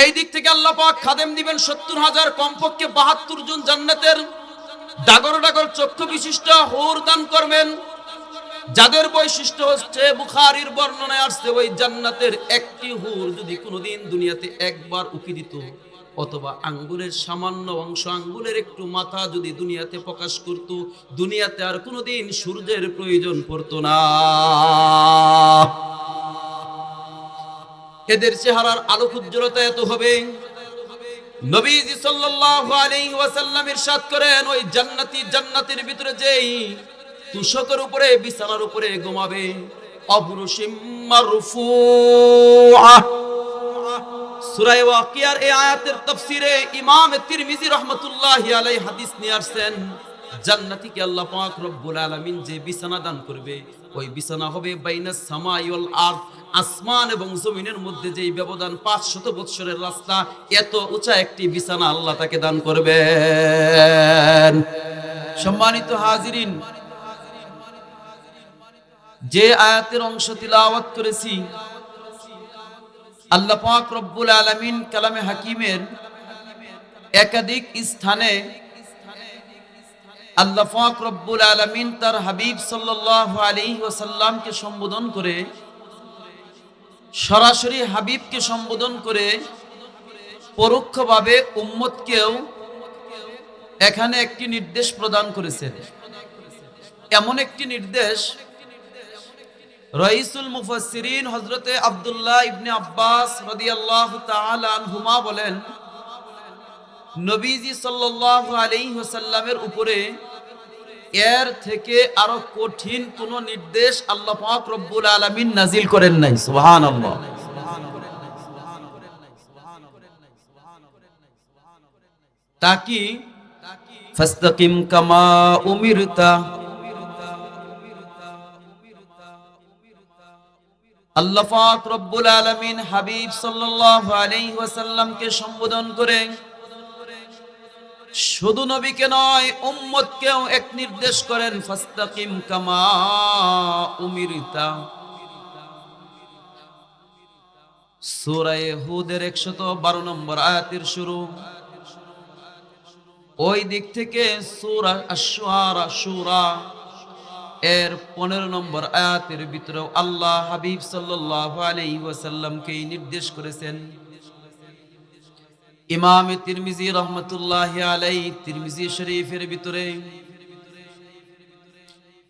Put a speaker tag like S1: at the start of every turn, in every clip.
S1: এই দিক থেকে আল্লাহ পাক খাদেম দিবেন ৭০,০০০, কমপক্ষে ৭২ জন জান্নাতের ডাগর ডাগর চক্ষু বিশিষ্ট হুর দান করবেন, যাদের বৈশিষ্ট্য হচ্ছে বুখারীর বর্ণনায় আসছে ওই জান্নাতের একটি হুর যদি কোনোদিন দুনিয়াতে একবার উকি দিত, অথবা আঙ্গুলের সামান্য অংশ, আঙ্গুলের একটু মাথা যদি দুনিয়াতে প্রকাশ করত, দুনিয়াতে আর কোনোদিন সূর্যের প্রয়োজন পড়তো না। এদের চেহারার আলোক উজ্জ্বলতা এত হবে, নবীজি সাল্লাল্লাহু আলাইহি ওয়াসাল্লাম ইরশাদ করেন, ওই জান্নাতের ভিতরে যেই তুষকের উপরে, বিছানার উপরে ঘুমাবে, অবরুশিম মারফুআ। সূরা ওয়াকিয়ার এই আয়াতের তাফসীরে ইমাম তিরমিজি রাহমাতুল্লাহি আলাইহি হাদিস নিয়ে আসছেন, জান্নাতীকে আল্লাহ পাক রব্বুল আলামিন যে বিছানা দান করবে, ওই বিছানা হবে বাইনাস সামাই ওয়াল আরদ, আসমান এবং জমিনের মধ্যে যেই ব্যবধান ৫০০ বৎসরের রাস্তা, এত উঁচা একটি বিছানা আল্লাহ তাকে দান করবেন। সম্মানিত হাজিরিন, যে আয়াতের অংশ তিলাওয়াত করেছি, আল্লাহ পাক রব্বুল আলামিন কালামে হাকিমের একাধিক স্থানে আল্লাহ পাক রব্বুল আলামিন তার হাবিব সাল্লাল্লাহু আলাইহি ওয়াসাল্লামকে সম্বোধন করে, সরাসরি হাবিবকে সম্বোধন করে পরোক্ষভাবে উম্মতকেও এখানে একটি নির্দেশ প্রদান করেছেন। এমন একটি নির্দেশ রাইসুল মুফাসসিরিন হযরতে আব্দুল্লাহ ইবনে আব্বাস রাদিয়াল্লাহু তাআলা আনহুমা বলেন, নবীজি সাল্লাল্লাহু আলাইহি ওয়াসাল্লামের উপরে এর থেকে আরো কঠিন কোন নির্দেশ আল্লাহ পাক রব্বুল আলামিন নাজিল করেন নাই। সুবহানাল্লাহ। তাকি ফাস্তাকিম কামা উমিরতা, আল্লাহ পাক রব্বুল আলামিন হাবিব সাল্লাল্লাহু আলাইহি ওয়াসাল্লামকে সম্বোধন করে শুধু নবীকে নয়, উম্মতকেও এক নির্দেশ করেন, ফাস্তাকিম কামা উমিরতা। সূরা হুদের ১১২ নম্বর আয়াতের শুরু। ওই দিক থেকে সূরা আশ-শুআরা এর ১৫ নম্বর আয়াতের ভিতরে আল্লাহ হাবিব সাল্লাল্লাহু আলাইহি ওয়াসাল্লামকে নির্দেশ করেছেন। ইমাম তিরমিজি রাহমাতুল্লাহি আলাইহি তিরমিজি শরীফের ভিতরে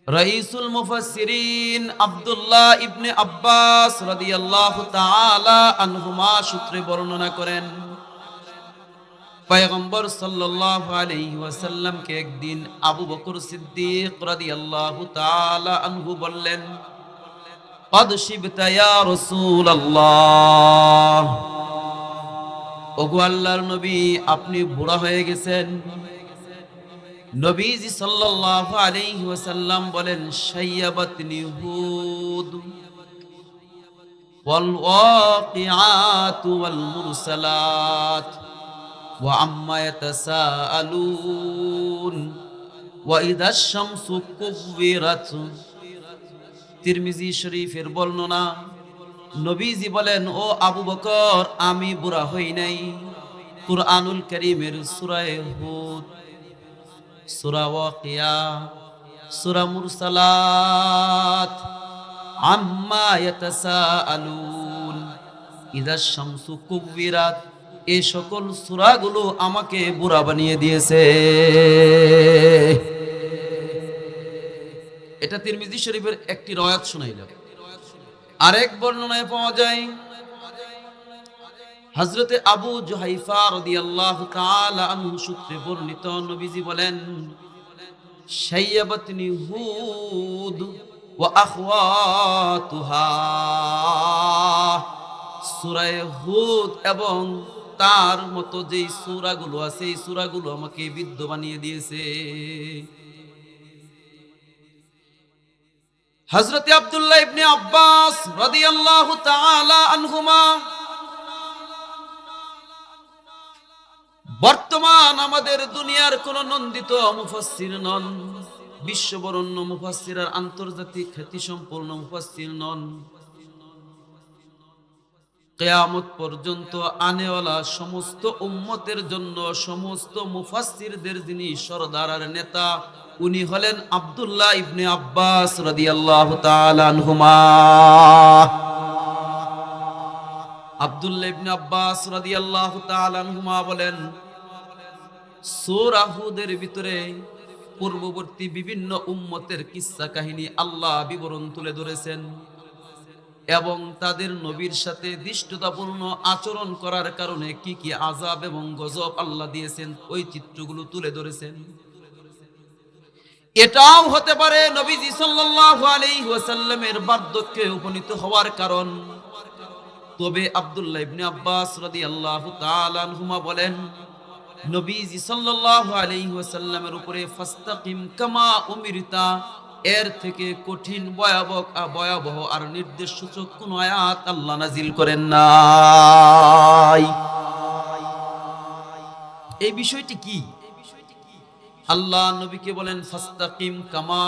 S1: রাইসুল মুফাসসিরিন আব্দুল্লাহ ইবনে আব্বাস রাদিয়াল্লাহু তাআলা আনহুমা সূত্রে বর্ণনা করেন, পয়গম্বর সাল্লাল্লাহু আলাইহি ওয়াসাল্লামকে একদিন আবু বকর সিদ্দিক রাদিয়াল্লাহু তাআলা আনহু বললেন, কদ শিবতা ইয়া রাসূলুল্লাহ, ওগো আল্লাহর নবী, আপনি বুড়া হয়ে গেছেন। নবীজি সাল্লাল্লাহু আলাইহি ওয়াসাল্লাম বলেন, শাইয়াবাতনি হুদ ওয়াল ওয়াকিআতু ওয়াল মুরসালাত ওয়া আম্মা ইয়াতাসাআলুন ওয়া ইদাশ শামসু কুববিরাত। তিরমিজি শরীফের বর্ণনা, নবীজি বলেন, ও আবু বকর, আমি বুড়া হই নাই। কুরআনুল কারীমের সূরা হুদ, সূরা ওয়াকিয়া, সূরা মুরসালাত, আম্মা ইয়াতাসাআলুন, ইদাশ শামসু কুববিরাত, এই সকল সূরাগুলো আমাকে বুড়া বানিয়ে দিয়েছে। এটা তিরমিজি শরীফের একটি রওয়ায়াত শোনাইলাম। আরেক বর্ণনায় পাওয়া যায়, হযরতে আবু জুহাইফা রাদিয়াল্লাহু তাআলা আনহু সূত্রে বর্ণিত, নবীজি বলেন, শাইয়াবাতনি হুদ ওয়া আখওয়াতুহা, সূরা হুদ এবং তার মতো যেই সূরাগুলো আছে, এই সূরাগুলো আমাকে বৃদ্ধ বানিয়ে দিয়েছে। হযরতে আব্দুল্লাহ ইবনে আব্বাস রাদিয়াল্লাহু তাআলা আনহুমা বর্তমান আমাদের দুনিয়ার কোন নন্দিত মুফাসসির নন, বিশ্ববরণ্য মুফাসসির আর আন্তর্জাতিক খ্যাতি সম্পন্ন মুফাসসির নন। কিয়ামত পর্যন্ত আনেওয়ালা সমস্ত উম্মতের জন্য সমস্ত মুফাসসিরদের যিনি সরদার আর নেতা, উনি হলেন আব্দুল্লাহ ইবনে আব্বাস রাদিয়াল্লাহু তাআলা আনহুমা। আব্দুল্লাহ ইবনে আব্বাস রাদিয়াল্লাহু তাআলা আনহুমা বলেন, সূরা হুদের ভিতরে পূর্ববর্তী বিভিন্ন উম্মতের কিসসা কাহিনী আল্লাহ বিবরণ তুলে ধরেছেন এবং তাদের নবীর সাথে দৃষ্টতাপূর্ণ আচরণ করার কারণে কি কি আযাব এবং গজব আল্লাহ দিয়েছেন ওই চিত্রগুলো তুলে ধরেছেন। এটাও হতে পারে নবীজি সাল্লাল্লাহু আলাইহি ওয়াসাল্লামের বার্ধক্যে উপনীত হওয়ার কারণ। তবে আব্দুল্লাহ ইবনে আব্বাস রাদিয়াল্লাহু তাআলা আনহুমা বলেন, নবীজি সাল্লাল্লাহু আলাইহি ওয়াসাল্লামের উপরে ফাস্তাকিম কামা উমিরতা এর থেকে কঠিন ভয়াবহ আর নির্দেশ সূচক কোন আয়াত আল্লাহ নাজিল করেন নাই। এই বিষয়টি কি? আল্লাহ নবীকে বলেন ফাস্তাকিম কামা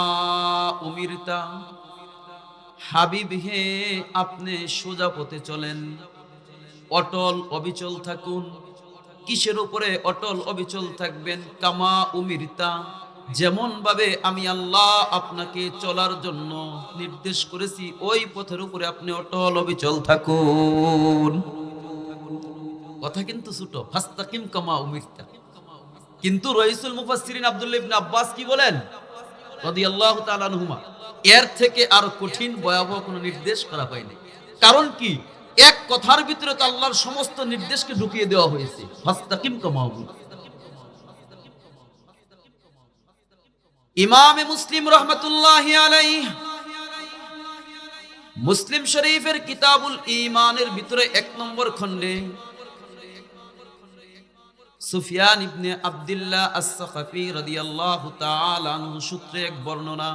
S1: উমিরতা, হাবিব হে আপনি সোজা পথে চলেন, অটল অবিচল থাকুন। কিসের উপরে অটল অবিচল থাকবেন? কামা উমিরতা, যেমন ভাবে আমি আল্লাহ আপনাকে চলার জন্য নির্দেশ করেছি ওই পথের উপরে আপনি অটল অবিচল থাকুন। কথা কিন্তু ছোট, ফাস্তাকিম কামা উমিরতা। কিন্তু রাইসুল মুফাসসিরিন আব্দুল্লাহ ইবনে আব্বাস কি বলেন রাদিয়াল্লাহু তাআলা আনহুমা, এর থেকে আর কঠিন ভয়াবহ কোনো নির্দেশ করা হয়নি। কারণ কি? এক কথার ভিতরে তো আল্লাহর সমস্ত নির্দেশকে ঢুকিয়ে দেওয়া হয়েছে, ফাস্তাকিম কামা উমিরতা। ইমামে মুসলিম রাহমাতুল্লাহি আলাইহি মুসলিম শরীফের কিতাবুল ঈমানের ভিতরে 1 নম্বর খণ্ডে সুফিয়ান ইবনে আব্দুল্লাহ আস-সাকাফি রাদিয়াল্লাহু তাআলা আনহু সূত্রে এক বর্ণনা।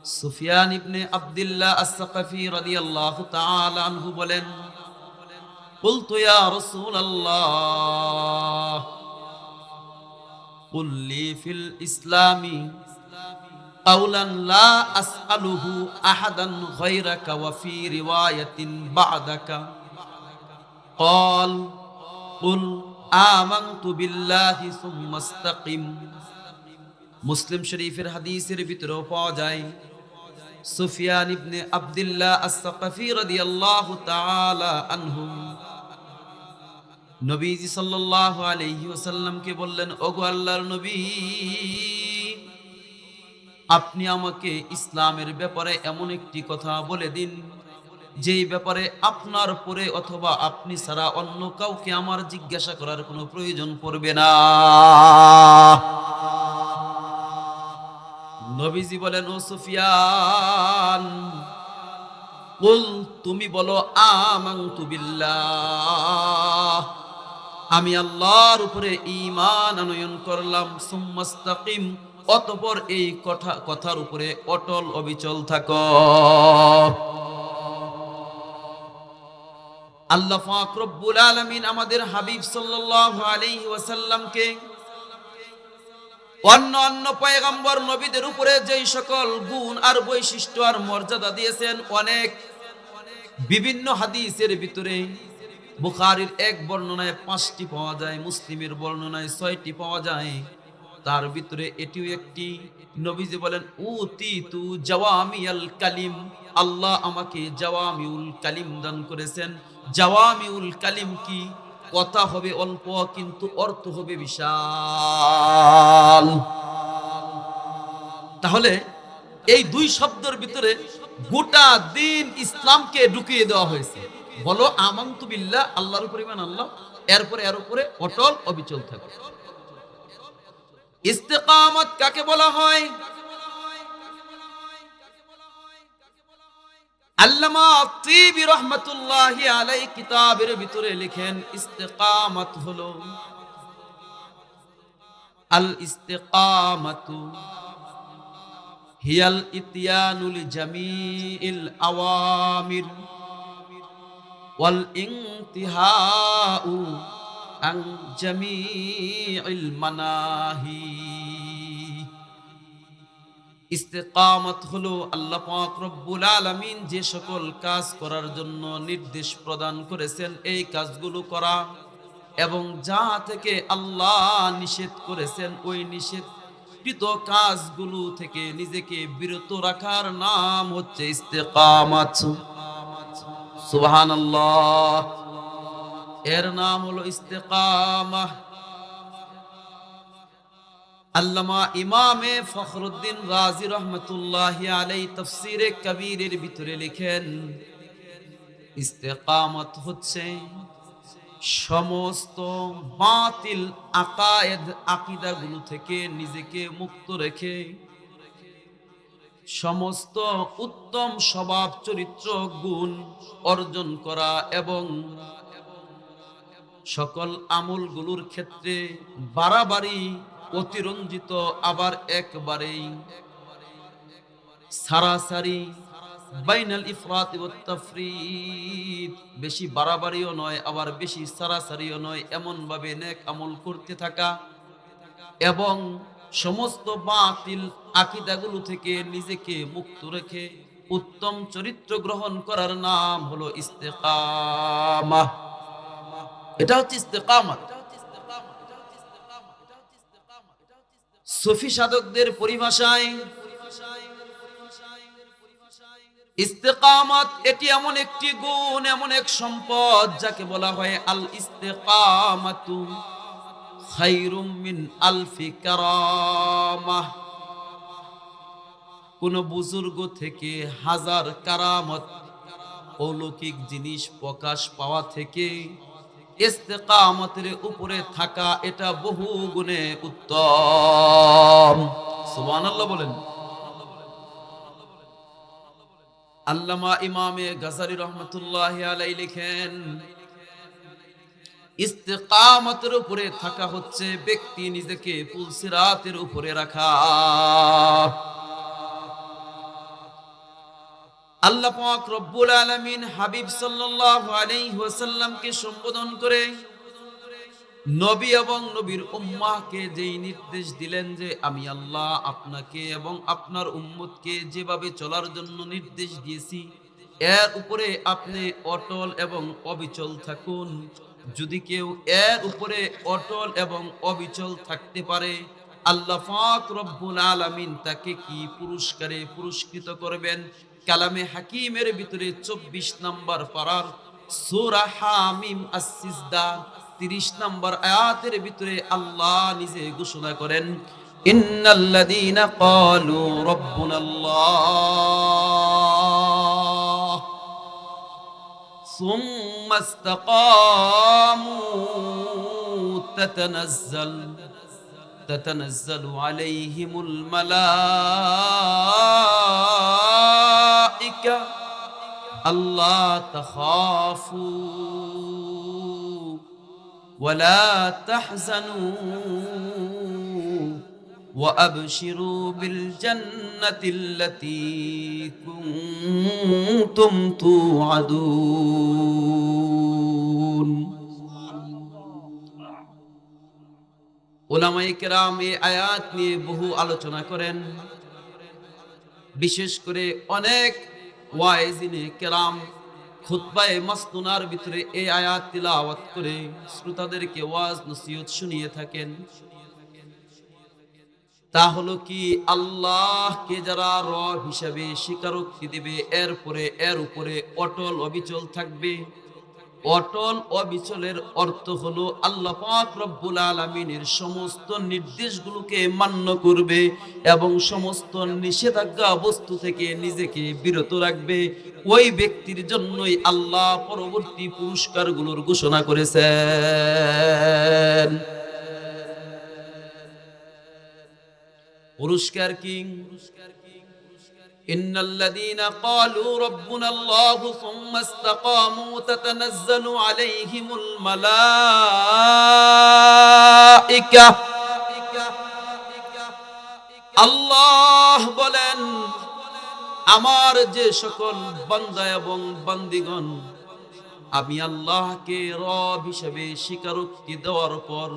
S1: সুফিয়ান ইবনে আব্দুল্লাহ আস-সাকাফি রাদিয়াল্লাহু তাআলা আনহু বলেন, কুলতু ইয়া রাসূলুল্লাহ কুল লি ফিল ইসলামি কাওলান লা আসআলুহু আহাদান গায়রাকা ওয়া ফি রিওয়ায়াতিন বা'দাকা ক্বাল কুল আমানতু বিল্লাহি সুম্মা ইসতাকিম। মুসলিম শরীফের হাদিসের ভিতরেও পাওয়া যায় সুফিয়ান ইবনে আব্দুল্লাহ আস-সাকাফি রাদিয়াল্লাহু তাআলা আনহু নবীজি সাল্লাল্লাহু আলাইহি ওয়াসাল্লামকে বললেন, ওগো আল্লাহর নবী, আপনি আমাকে ইসলামের ব্যাপারে এমন একটি কথা বলে দিন যেই ব্যাপারে আপনার পরে অথবা আপনি ছাড়া অন্য কাউকে আমার জিজ্ঞাসা করার কোনো প্রয়োজন পড়বে না। নবীজি বলেন, ও সুফিয়ান, কুল তুমি বলো আমানতু বিল্লাহ, আমি আল্লাহর উপরে ঈমান আনয়ন করলাম, সুম্মা ইসতাকিম, অতঃপর এই কথার উপরে অটল অবিচল থাকো। আল্লাহ পাক রব্বুল আলামিন আমাদের হাবিব সাল্লাল্লাহু আলাইহি ওয়াসাল্লামকে অন্য পয়গম্বর নবীদের উপরে যেই সকল গুণ আর বৈশিষ্ট্য আর মর্যাদা দিয়েছেন, অনেক বিভিন্ন হাদিসের ভিতরে বুখারীর এক বর্ণনায় 5টি পাওয়া যায়, মুসলিমের বর্ণনায় 6টি পাওয়া যায়। তার ভিতরে এটিও একটি। নবীজি বলেন, উতিতু জাওয়ামিউল কালিম, আল্লাহ আমাকে জাওয়ামিউল কালিম দান করেছেন। জাওয়ামিউল কালিম কি? কথা হবে অল্প কিন্তু অর্থ হবে বিশাল। তাহলে এই দুই শব্দের ভিতরে গোটা দিন ইসলামকে ঢুকিয়ে দেওয়া হয়েছে। বলো আমানতু বিল্লাহ, আল্লাহর উপরে ঈমান আনলাম, এরপরে এর উপরে অটল অবিচল থাকে। ইস্তেকামত কাকে বলা হয়? আল্লামা আত-তিবি রাহমাতুল্লাহি আলাইহি কিতাবের ভিতরে লিখেন, ইস্তেকামত হলো আল ইস্তেকামাতু হিয়াল ইতিয়ানু লিজামিল আওয়ামির ওয়াল ইনতিহাউ আন জামিল মানাহি। ইস্তেকামত হলো আল্লাহ পাক রব্বুল আলামিন যে সকল কাজ করার জন্য নির্দেশ প্রদান করেছেন এই কাজগুলো করা, এবং যা থেকে আল্লাহ নিষেধ করেছেন ওই নিষেধকৃত কাজগুলো থেকে নিজেকে বিরত রাখার নাম হচ্ছে ইস্তেকামত। সুবহানাল্লাহ, এর নাম হলো ইস্তেকামাহ। আল্লামা ইমামে ফখরুদ্দিন রাজি রহমতুল্লাহি আলাইহি তাফসীরে কবীরের ভিতরে লিখেন, ইস্তেকামত হচ্ছে সমস্ত বাতিল আকায়েদ আকীদাগুলো থেকে নিজেকে মুক্ত রেখে সমস্ত উত্তম স্বভাব চরিত্র গুণ অর্জন করা এবং সকল আমলগুলোর ক্ষেত্রে বাড়াবাড়ি অতিরঞ্জিত আবার একবারেই সারাসারি বাইনাল ইফরাত ওয়াত তাফরিদ, বেশি বাড়াবাড়িও নয় আবার বেশি সারাসারিও নয়, এমন ভাবে নেক আমল করতে থাকা এবং সমস্ত বাতিল আকীদাগুলো থেকে নিজেকে মুক্ত রেখে উত্তম চরিত্র গ্রহণ করার নাম হলো ইস্তেকামাহ। এটা হচ্ছে ইস্তেকামত। সুফি সাধকদের পরিভাষায় ইস্তেকামত এটি এমন একটি গুণ, এমন এক সম্পদ যাকে বলা হয় আল ইস্তেকামাতু খায়রুম মিন আলফি কারামাহ। কোন বুজুর্গ থেকে হাজার কারামত অলৌকিক জিনিস প্রকাশ পাওয়া থেকে ইস্তেকামতের উপরে থাকা এটা বহু গুণে উত্তম। সুবহানাল্লাহ বলেন। আল্লামা ইমামে গাজালি রহমতুল্লাহি আলাইহি লিখেন, ইস্তেকামতের উপরে থাকা হচ্ছে ব্যক্তি নিজেকে পুলসিরাতের উপরে রাখা। আল্লাহ পাক রব্বুল আলামিন হাবিব সাল্লাল্লাহু আলাইহি ওয়াসাল্লামকে সম্বোধন করে নবী এবং নবীর উম্মাহকে যেই নির্দেশ দিলেন যে আমি আল্লাহ আপনাকে এবং আপনার উম্মতকে যেভাবে চলার জন্য নির্দেশ দিয়েছি এর উপরে আপনি অটল এবং অবিচল থাকুন। যদি কেউ এর উপরে অটল এবং অবিচল থাকতে পারে আল্লাহ পাক রব্বুল আলামিন তাকে কি পুরস্কারে পুরস্কৃত করবেন। কালামে হাকিমের ভিতরে 24 নম্বর পারার সূরা হামিম আস-সিজদা 30 নম্বর আয়াতের ভিতরে আল্লাহ নিজে ঘোষণা করেন, ইন্নাল্লাযীনা ক্বালু রাব্বুনাল্লাহ সুম্মা ইসতাকামু তাতানাজ্জালু আলাইহিমুল মালাইকা আল্লা তাখাফু ولا تحزنوا وأبشروا بالجنة التي كنتم توعدون। উলামায়ে কেরাম এই আয়াত নিয়ে বহু আলোচনা করেন, বিশেষ করে অনেক ওয়াইজিনে কেরাম খুতবায়ে মাসনুনার ভিতরে এই আয়াত তিলাওয়াত করে শ্রোতাদেরকে ওয়াজ নসিহত শুনিয়ে থাকেন। তা হলো কি, আল্লাহকে যারা রব হিসাবে স্বীকারোক্তি দিবে এর উপরে অটল অবিচল থাকবে। অটল অবিচলের অর্থ হলো আল্লাহ পাক রব্বুল আলামিনের সমস্ত নির্দেশগুলোকে মান্য করবে এবং সমস্ত নিষেধাজ্ঞা বস্তু থেকে নিজেকে বিরত রাখবে। ওই ব্যক্তির জন্যই আল্লাহ পরবর্তী পুরস্কারগুলোর ঘোষণা করেছেন। পুরস্কার কি? ইন্নাল্লাযীনা ক্বালু রাব্বুনাল্লাহু সুম্মা ইসতাকামু তাতানাজ্জালু আলাইহিমুল মালাইকা। আল্লাহ বলেন, আমার যে সকল বান্দা এবং বান্দিগণ আমি আল্লাহকে রব হিসেবে স্বীকারোক্তি দেওয়ার পর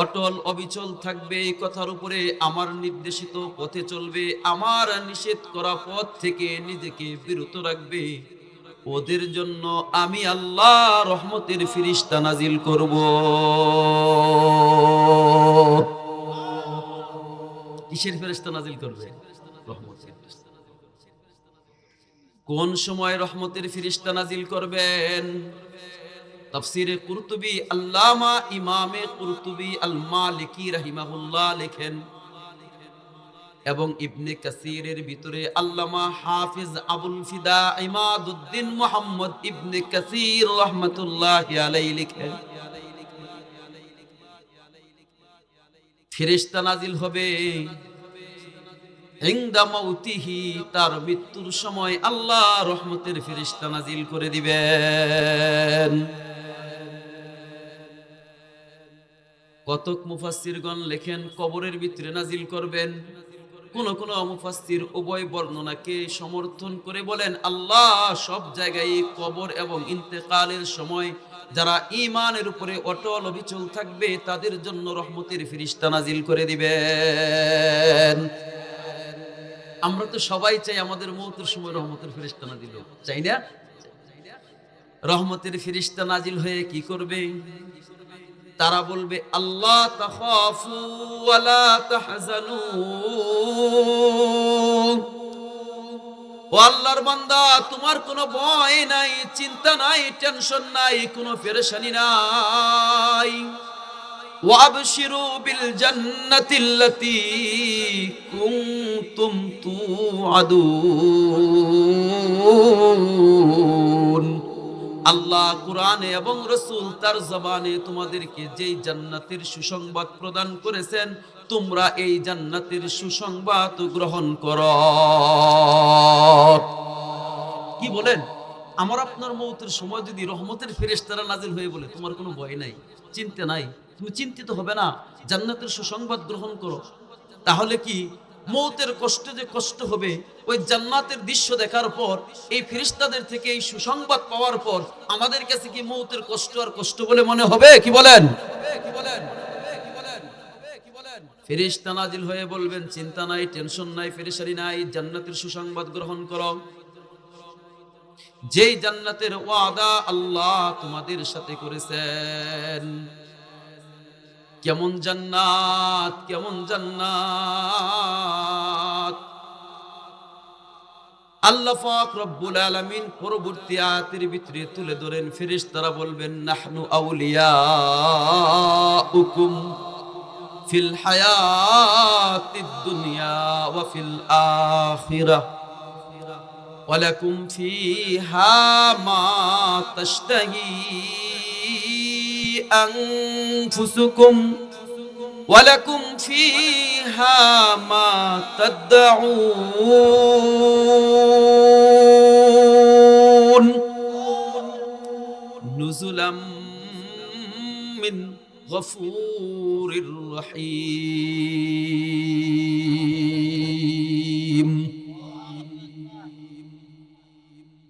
S1: অটল অবিচল থাকবে, এই কথার উপরে আমার নির্দেশিত পথে চলবে, আমার নিষেধ করা পথ থেকে নিজেকে বিরত রাখবে, ওদের জন্য আমি আল্লাহ রহমতের ফিরিস্তা নাজিল করব। কিসের ফেরেশতা নাজিল করবে? রহমতের ফেরেশতা। কোন সময় রহমতের ফেরেশতা নাজিল করবেন? তাফসীরে কুরতুবী আল্লামা ইমামে কুরতুবী আল মালিকি রাহিমাহুল্লাহ লেখেন, এবং ইবনে কাসিরের ভিতরে আল্লামা হাফিজ আবুল ফিদা ইমাদউদ্দিন মুহাম্মদ ইবনে কাসির রাহমাতুল্লাহি আলাইহি লিখেন, ফেরেশতা নাজিল হবে ইনদা মাউতিহি, তার মৃত্যুর সময় আল্লাহ রহমতের ফেরেশতা নাজিল করে দিবেন। কতক মুফাসসিরগণ লেখেন কবরের ভিতরে নাজিল করবেন। কোন কোন মুফাসসির উভয় বর্ণনাকে সমর্থন করে বলেন আল্লাহ সব জায়গায় কবর এবং ইন্তেকালের সময় যারা ঈমানের উপরে অটল অবিচল থাকবে তাদের জন্য রহমতের ফেরেশতা নাজিল করে দিবেন। আমরা তো সবাই চাই আমাদের মওতের সময় রহমতের ফেরেশতা নাজিল হোক, চাই না? রহমতের ফেরেশতা নাজিল হয়ে কি করবে? তারা বলবে আল্লাহ তাখাফু ওয়ালা তাহজানু, ও আল্লাহর বান্দা তোমার কোনো ভয় নাই, চিন্তা নাই, টেনশন নাই, কোনো পেরেশানি নাই। ওয়াবশিরু বিল জান্নাতিল্লাতী কুনতুম তুআদুন। আল্লাহ কুরআনে এবং রাসূল তার জবানে তোমাদেরকে যেই জান্নাতের সুসংবাদ প্রদান করেছেন, তোমরা এই জান্নাতের সুসংবাদ গ্রহণ করো। কি বলেন? আমার আপনার মওতের সময় যদি রহমতের ফেরেশতারা নাজিল হয়ে বলে তোমার কোনো ভয় নাই, চিন্তা নাই, তুমি চিন্তিত হবে না, জান্নাতের সুসংবাদ গ্রহণ করো, তাহলে কি মওতের কষ্ট যে কষ্ট হবে, ওই জান্নাতের দৃশ্য দেখার পর, এই ফেরেশতাদের থেকে এই সুসংবাদ পাওয়ার পর আমাদের কাছে কি মওতের কষ্ট আর কষ্ট বলে মনে হবে? কি বলেন? ফেরেশতা নাজিল হয়ে বলবেন চিন্তা নাই, টেনশন নাই, পেরেশানি নাই, জান্নাতের সুসংবাদ গ্রহণ করো, যেই জান্নাতের ওয়াদা আল্লাহ তোমাদের সাথে করেছেন। কেমন জান্নাত, কেমন জান্নাত! আল্লাহ পাক রব্বুল আলামিন পরবর্তী আয়াতের ভিতরে তুলে ধরেন, ফেরেশতারা বলবেন নাহনু আউলিয়াউকুম ফিল হায়াতিদ দুনিয়া ওয়া ফিল আখিরাহ ওয়া লাকুম ফিহা মা তাশতাহি আনফুসুকুম ওয়া লাকুম ফিহা মা তাদউন নুজুলাম মিন গফুরির রহিম।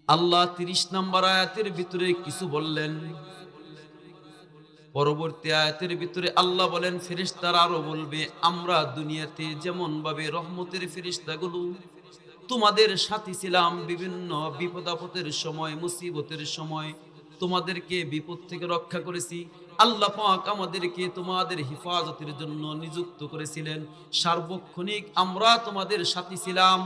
S1: আল্লাহ 30 নম্বর আয়াতের ভিতরে কিছু বললেন, পরবর্তী আয়াতের ভিতরে আল্লাহ বলেন ফেরেশতারা আরো বলবে আমরা দুনিয়াতে যেমন ভাবে রহমতের ফেরেশতাগুলো তোমাদের সাথী ছিলাম, বিভিন্ন বিপদ আপদের সময়, মুসিবতের সময় তোমাদেরকে বিপদ থেকে রক্ষা করেছি, আল্লাহ পাক আমাদেরকে তোমাদের হেফাজতের জন্য নিযুক্ত করেছিলেন, সার্বক্ষণিক আমরা তোমাদের সাথী ছিলাম,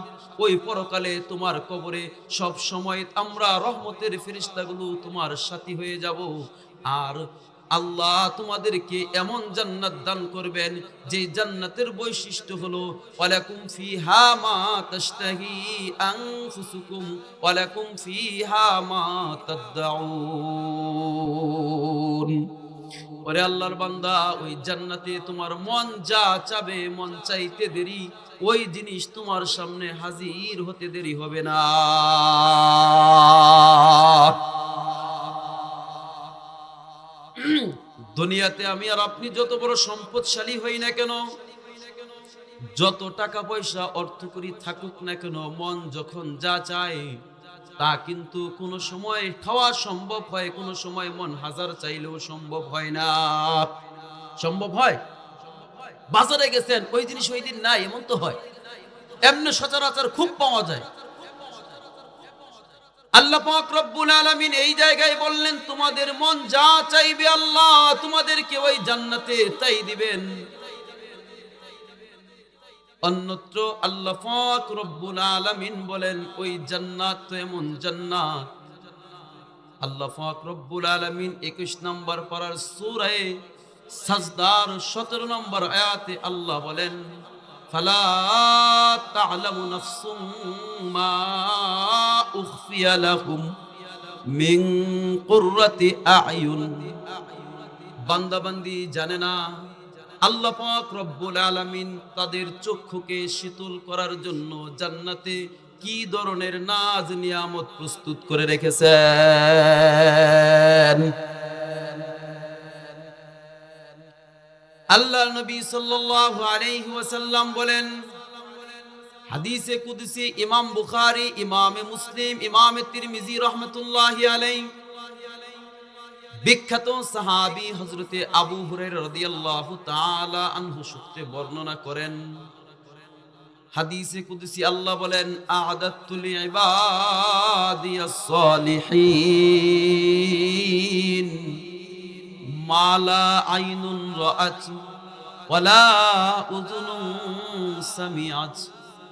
S1: ওই পরকালে তোমার কবরে সব সময় আমরা রহমতের ফেরেশতাগুলো তোমার সাথী হয়ে যাব। আর আল্লাহ তোমাদেরকে এমন জান্নাত দান করবেন যে জান্নাতের বৈশিষ্ট্য হলো ওয়ালাকুম ফিহা মা তাশতাহি আনফুসুকুম ওয়ালাকুম ফিহা মা তাদউন। ওরে আল্লাহর বান্দা, ওই জান্নাতে তোমার মন যা চাবে, মন চাইতে দেরি, ওই জিনিস তোমার সামনে হাজির হতে দেরি হবে না। দুনিয়াতে আমি আর আপনি যত বড় সম্পদশালী হই না কেন, যত টাকা পয়সা অর্থ করি থাকুক না কেন, মন যখন যা চায় তা কিন্তু কোনো সময় খাওয়া সম্ভব হয়, কোনো সময় মন হাজার চাইলেও সম্ভব হয় না। সম্ভব হয়? বাজারে গেছেন, ওই জিনিস ওই দিন নাই, এমন তো হয়? এমনি সচরাচর খুব পাওয়া যায়। আল্লাহ পাক রব্বুল আলামিন এই জায়গায় বললেন, তোমাদের মন যা চাইবে আল্লাহ তোমাদেরকে ওই জান্নাতে তাই দিবেন। অন্যত্র আল্লাহ পাক রব্বুল আলামিন বলেন, ওই জান্নাত তো এমন জান্নাত, আল্লাহ পাক রব্বুল আলামিন 21 নম্বর পারার সূরা সাজদার 17 নম্বর আয়াতে আল্লাহ বলেন, ফালা তা'লামু নাফসুম মা উখফিয়া লাহুম মিন কুররাতি আ'য়ুন। বান্দা বান্দি জানে না আল্লাহ পাক রব্বুল আলামিন তাদের চক্ষুকে শীতল করার জন্য জান্নাতে কি ধরনের নাজ নিয়ামত প্রস্তুত করে রেখেছেন। আল্লাহর নবী সাল্লাল্লাহু আলাইহি ওয়াসাল্লাম বলেন, হাদিসে কুদসি ইমাম বুখারী, ইমামে মুসলিম, ইমামে তিরমিজি রাহমাতুল্লাহি আলাইহি, বিখ্যাত সাহাবী হযরতে আবু হুরায়রা রাদিয়াল্লাহু তাআলা আনহু সূত্রে বর্ণনা করেন, হাদিসে কুদসি আল্লাহ বলেন, আ'দাতু লিইবাদিয়াস সালিহিন মা লা আইনুন রাআত ওয়ালা উযুনুন সামিআত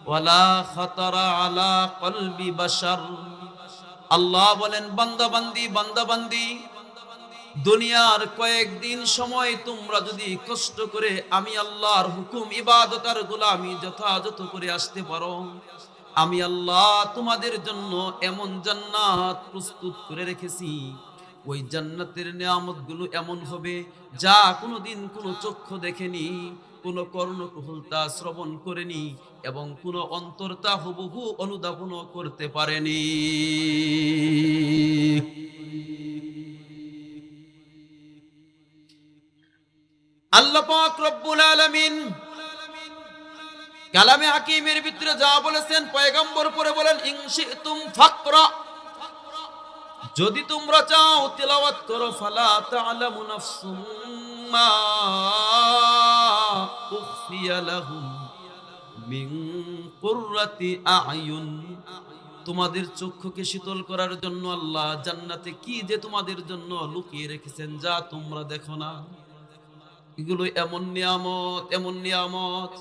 S1: ওয়ালা খাতারা আলা কলবি বাশার। আল্লাহ বলেন, বান্দা বান্দি দুনিয়ার কয়েকদিন সময় তোমরা যদি কষ্ট করে আমি আল্লাহর হুকুম ইবাদত আর গোলামি যথাযথ করে আসতে পারো, আমি আল্লাহ তোমাদের জন্য এমন জান্নাত প্রস্তুত করে রেখেছি। ওই জান্নাতের নিয়ামতগুলো এমন হবে যা কোনোদিন কোনো চক্ষু দেখেনি, কোনো কর্ণকুহলতা শ্রবণ করেনি এবং কোনো অন্তরতা হুবহু অনুধাবনও করতে পারেনি। আল্লাহ পাক রব্বুল আলামিন কালামে হাকিমের ভিতরে যা বলেছেন, পয়গম্বর পরে বলেন, ইনশিতুম ফাকরা, যদি তোমরা চাও তেলাওয়াত করো, ফালা তা'লামু নাফসুম মা উখফিয়া লাহুম মিন কুররাতি আ'য়ুন। তোমাদের চক্ষুকে শীতল করার জন্য আল্লাহ জান্নাতে কি যে তোমাদের জন্য লুকিয়ে রেখেছেন যা তোমরা দেখো না। এগুলো এমন নিয়ামত।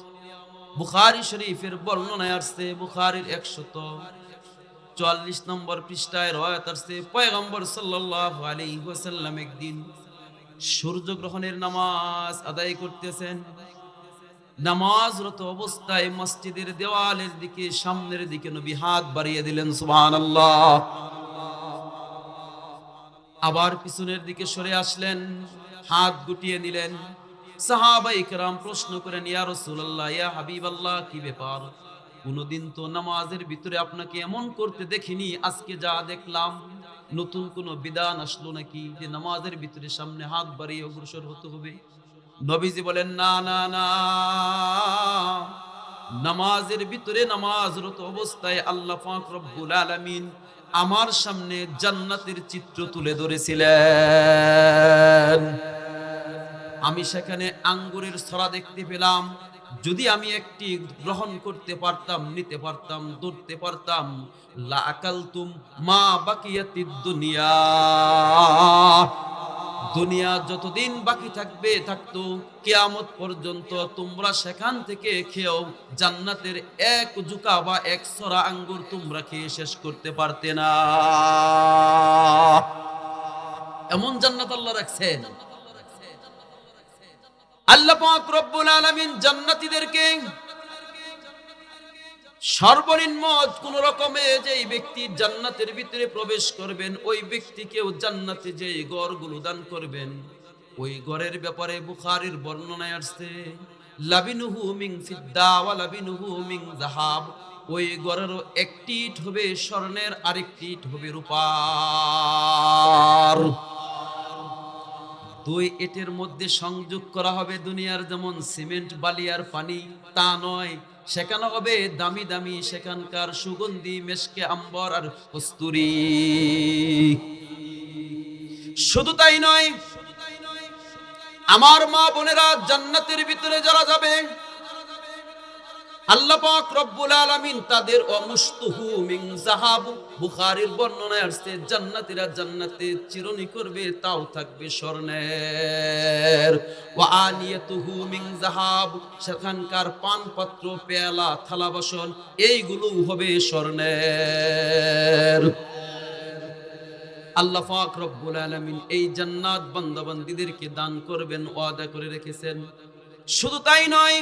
S1: বুখারী শরীফের বর্ণনায় আসছে, বুখারীর 144 নম্বর পৃষ্ঠায় রওয়ায়াত আসছে, পয়গম্বর সাল্লাল্লাহু আলাইহি ওয়াসাল্লাম একদিন সূর্যগ্রহণের নামাজ আদায় করতেছেন। নামাজরত অবস্থায় মসজিদের দেওয়ালের দিকে, সামনের দিকে নবী হাত বাড়িয়ে দিলেন, সুবহানাল্লাহ। আবার পিছনের দিকে সরে আসলেন, হাত গুটিয়ে নিলেন। সাহাবায়ে কেরাম প্রশ্ন করেন, ইয়া রাসূলুল্লাহ, ইয়া হাবিবাল্লাহ, কি ব্যাপার? কোনদিন তো নামাজের ভিতরে আপনাকে এমন করতে দেখিনি, আজকে যা দেখলাম নতুন কোন বিধান আসলো নাকি যে নামাজের ভিতরে সামনে হাত বাড়িয়ে অগ্রসর হতে হবে? নবীজি বলেন, না, নামাজের ভিতরে নামাজরত অবস্থায় আল্লাহ পাক রব্বুল আলামিন আমার সামনে জান্নাতের চিত্র তুলে ধরেছিলেন। আমি সেখানে আঙ্গুরের ছড়া দেখতে পেলাম। যদি আমি একটি গ্রহণ করতে পারতাম, নিতে পারতাম, ধরতে পারতাম, লা আকালতুম মা বাকিয়াতিদ দুনিয়া, দুনিয়া যতদিন বাকি থাকতো কিয়ামত পর্যন্ত তোমরা সেখান থেকে খেয়েও জান্নাতের এক জুকা বা এক ছড়া আঙ্গুর তোমরা খেয়ে শেষ করতে পারতে না। এমন জান্নাত আল্লাহ রাখছেন। আল্লাহ পাক রব্বুল আলামিন জান্নাতীদেরকে সর্বনিম্ন কোন রকমে যেই ব্যক্তি জান্নাতের ভিতরে প্রবেশ করবেন, ওই ব্যক্তিকেও জান্নাতে যে ঘরগুলো দান করবেন, ওই ঘরের ব্যাপারে বুখারীর বর্ণনায় আসছে, লাবিনুহু মিন ফিদ্দা ওয়া লাবিনুহু মিন যাহাব। ওই ঘরের একটি ইট হবে স্বর্ণের, আরেকটি ইট হবে রূপার। দুই ইটের মধ্যে সংযোগ করা হবে দুনিয়ার যেমন সিমেন্ট, বালি আর পানি, তা নয়, সেখানে হবে দামি দামি সেখানকার সুগন্ধি মেশকে, আম্বর আর কস্তুরী। শুধু তাই নয়, আমার মা বোনেরা, জান্নাতের ভিতরে যারা যাবে আল্লাহ পাক রব্বুল আলামিন তাদের অমুস্তুহু মিন যাহাব, বুখারীর বর্ণনায় আসছে জান্নাতীরা জান্নাতে চিরনি করবে, তাও থাকবে স্বর্ণের। ওয়া আনিয়াতুহু মিন যাহাব, সেখানকার পানপাত্র, পেয়ালা, থালা বাসন এইগুলো হবে স্বর্ণের। আল্লাহ পাক রব্বুল আলামিন এই জান্নাত বান্দাবান্দীদেরকে দান করবেন, ওয়াদা করে রেখেছেন। শুধু তাই নয়,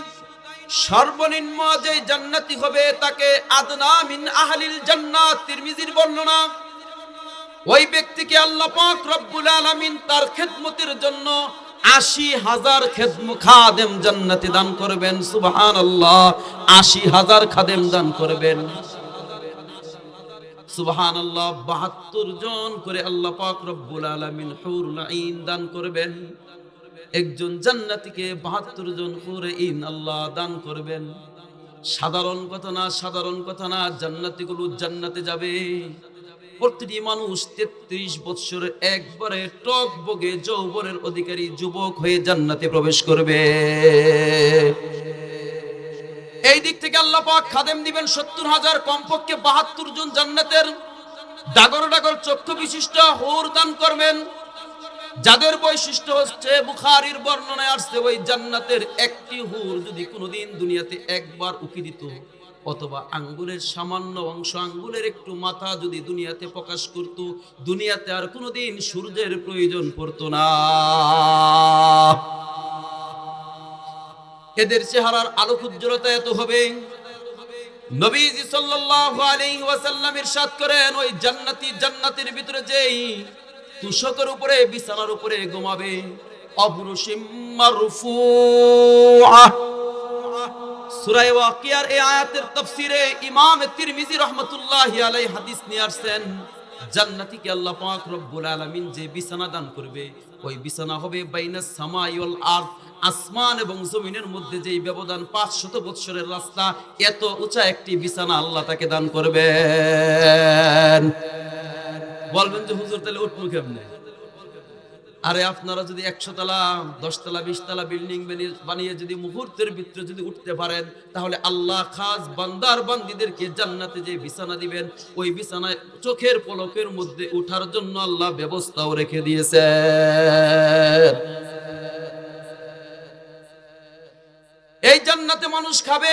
S1: সর্বনিম্ন যে জান্নাতি হবে তাকে আদনা মিন আহলিল জান্নাত, তিরমিজির বর্ণনা, ওই ব্যক্তিকে আল্লাহ পাক রব্বুল আলামিন তার খেদমতের জন্য ৮০,০০০ খাদেম জান্নাতে দান করবেন। সুবহানাল্লাহ, ৮০,০০০ খাদেম দান করবেন। সুবহানাল্লাহ, ৭২ জন করে আল্লাহ পাক রব্বুল আলামিন হুরুল আইন দান করবেন। একজন জান্নাতীকে ৭২ জন হুরে ইন আল্লাহ দান করবেন। সাধারণ কথা না, সাধারণ কথা না, জান্নাতীগুলো জান্নাতে যাবে। প্রতিটি মানুষ ৩৩ বছরে একবারে টকবগে যৌবনের অধিকারী যুবক হয়ে জান্নাতে প্রবেশ করবে। এই দিক থেকে আল্লাহ পাক খাদেম দিবেন ৭০,০০০, কমপক্ষে ৭২ জন জান্নাতের ডাগর ডাগর চক্ষু বিশিষ্ট হুর দান করবেন, যাদের বৈশিষ্ট্য হচ্ছে বুখারীর বর্ণনায় আসছে ওই জান্নাতের একটি হুর যদি কোনোদিন দুনিয়াতে একবার উকি দিত, অথবা আঙ্গুলের সামান্য অংশ, আঙ্গুলের একটু মাথা যদি দুনিয়াতে প্রকাশ করত, দুনিয়াতে আর কোনোদিন সূর্যের প্রয়োজন পড়তো না। এদের চেহারার আলোক উজ্জ্বলতা এত হবে, নবীজি সাল্লাল্লাহু আলাইহি ওয়াসাল্লাম ইরশাদ করেন, ওই জান্নাতি জান্নাতের ভিতরে যেই তুষকের উপরে, বিছানার উপরে ঘুমাবে, অবরুশিম মারফুআ। সূরা ওয়াকিয়ার এই আয়াতের তাফসীরে ইমাম তিরমিজি রাহমাতুল্লাহি আলাইহি হাদিস নিয়ে আসছেন, জান্নাতীকে আল্লাহ পাক রব্বুল আলামিন যে বিছানা দান করবে, ওই বিছানা হবে বাইনাস সামাই ওয়াল আরদ, আসমান এবং জমিনের মধ্যে যেই ব্যবধান ৫০০ বৎসরের রাস্তা, এত উঁচা একটি বিছানা আল্লাহ তাকে দান করবেন। বলবেন যে হুজুর তাহলে উঠবো কেমনে? আরে আপনারা যদি ১০০ তলা, ১০ তলা, ২০ তলা বিল্ডিং বানিয়ে যদি মুহূর্তের ভিতরে যদি উঠতে পারেন, তাহলে আল্লাহ খাস বান্দার বান্দীদেরকে জান্নাতে যে বিছানা দিবেন, ওই বিছানায় চোখের পলকের মধ্যে ওঠার জন্য আল্লাহ ব্যবস্থাও রেখে দিয়েছেন। এই জান্নাতে মানুষ খাবে,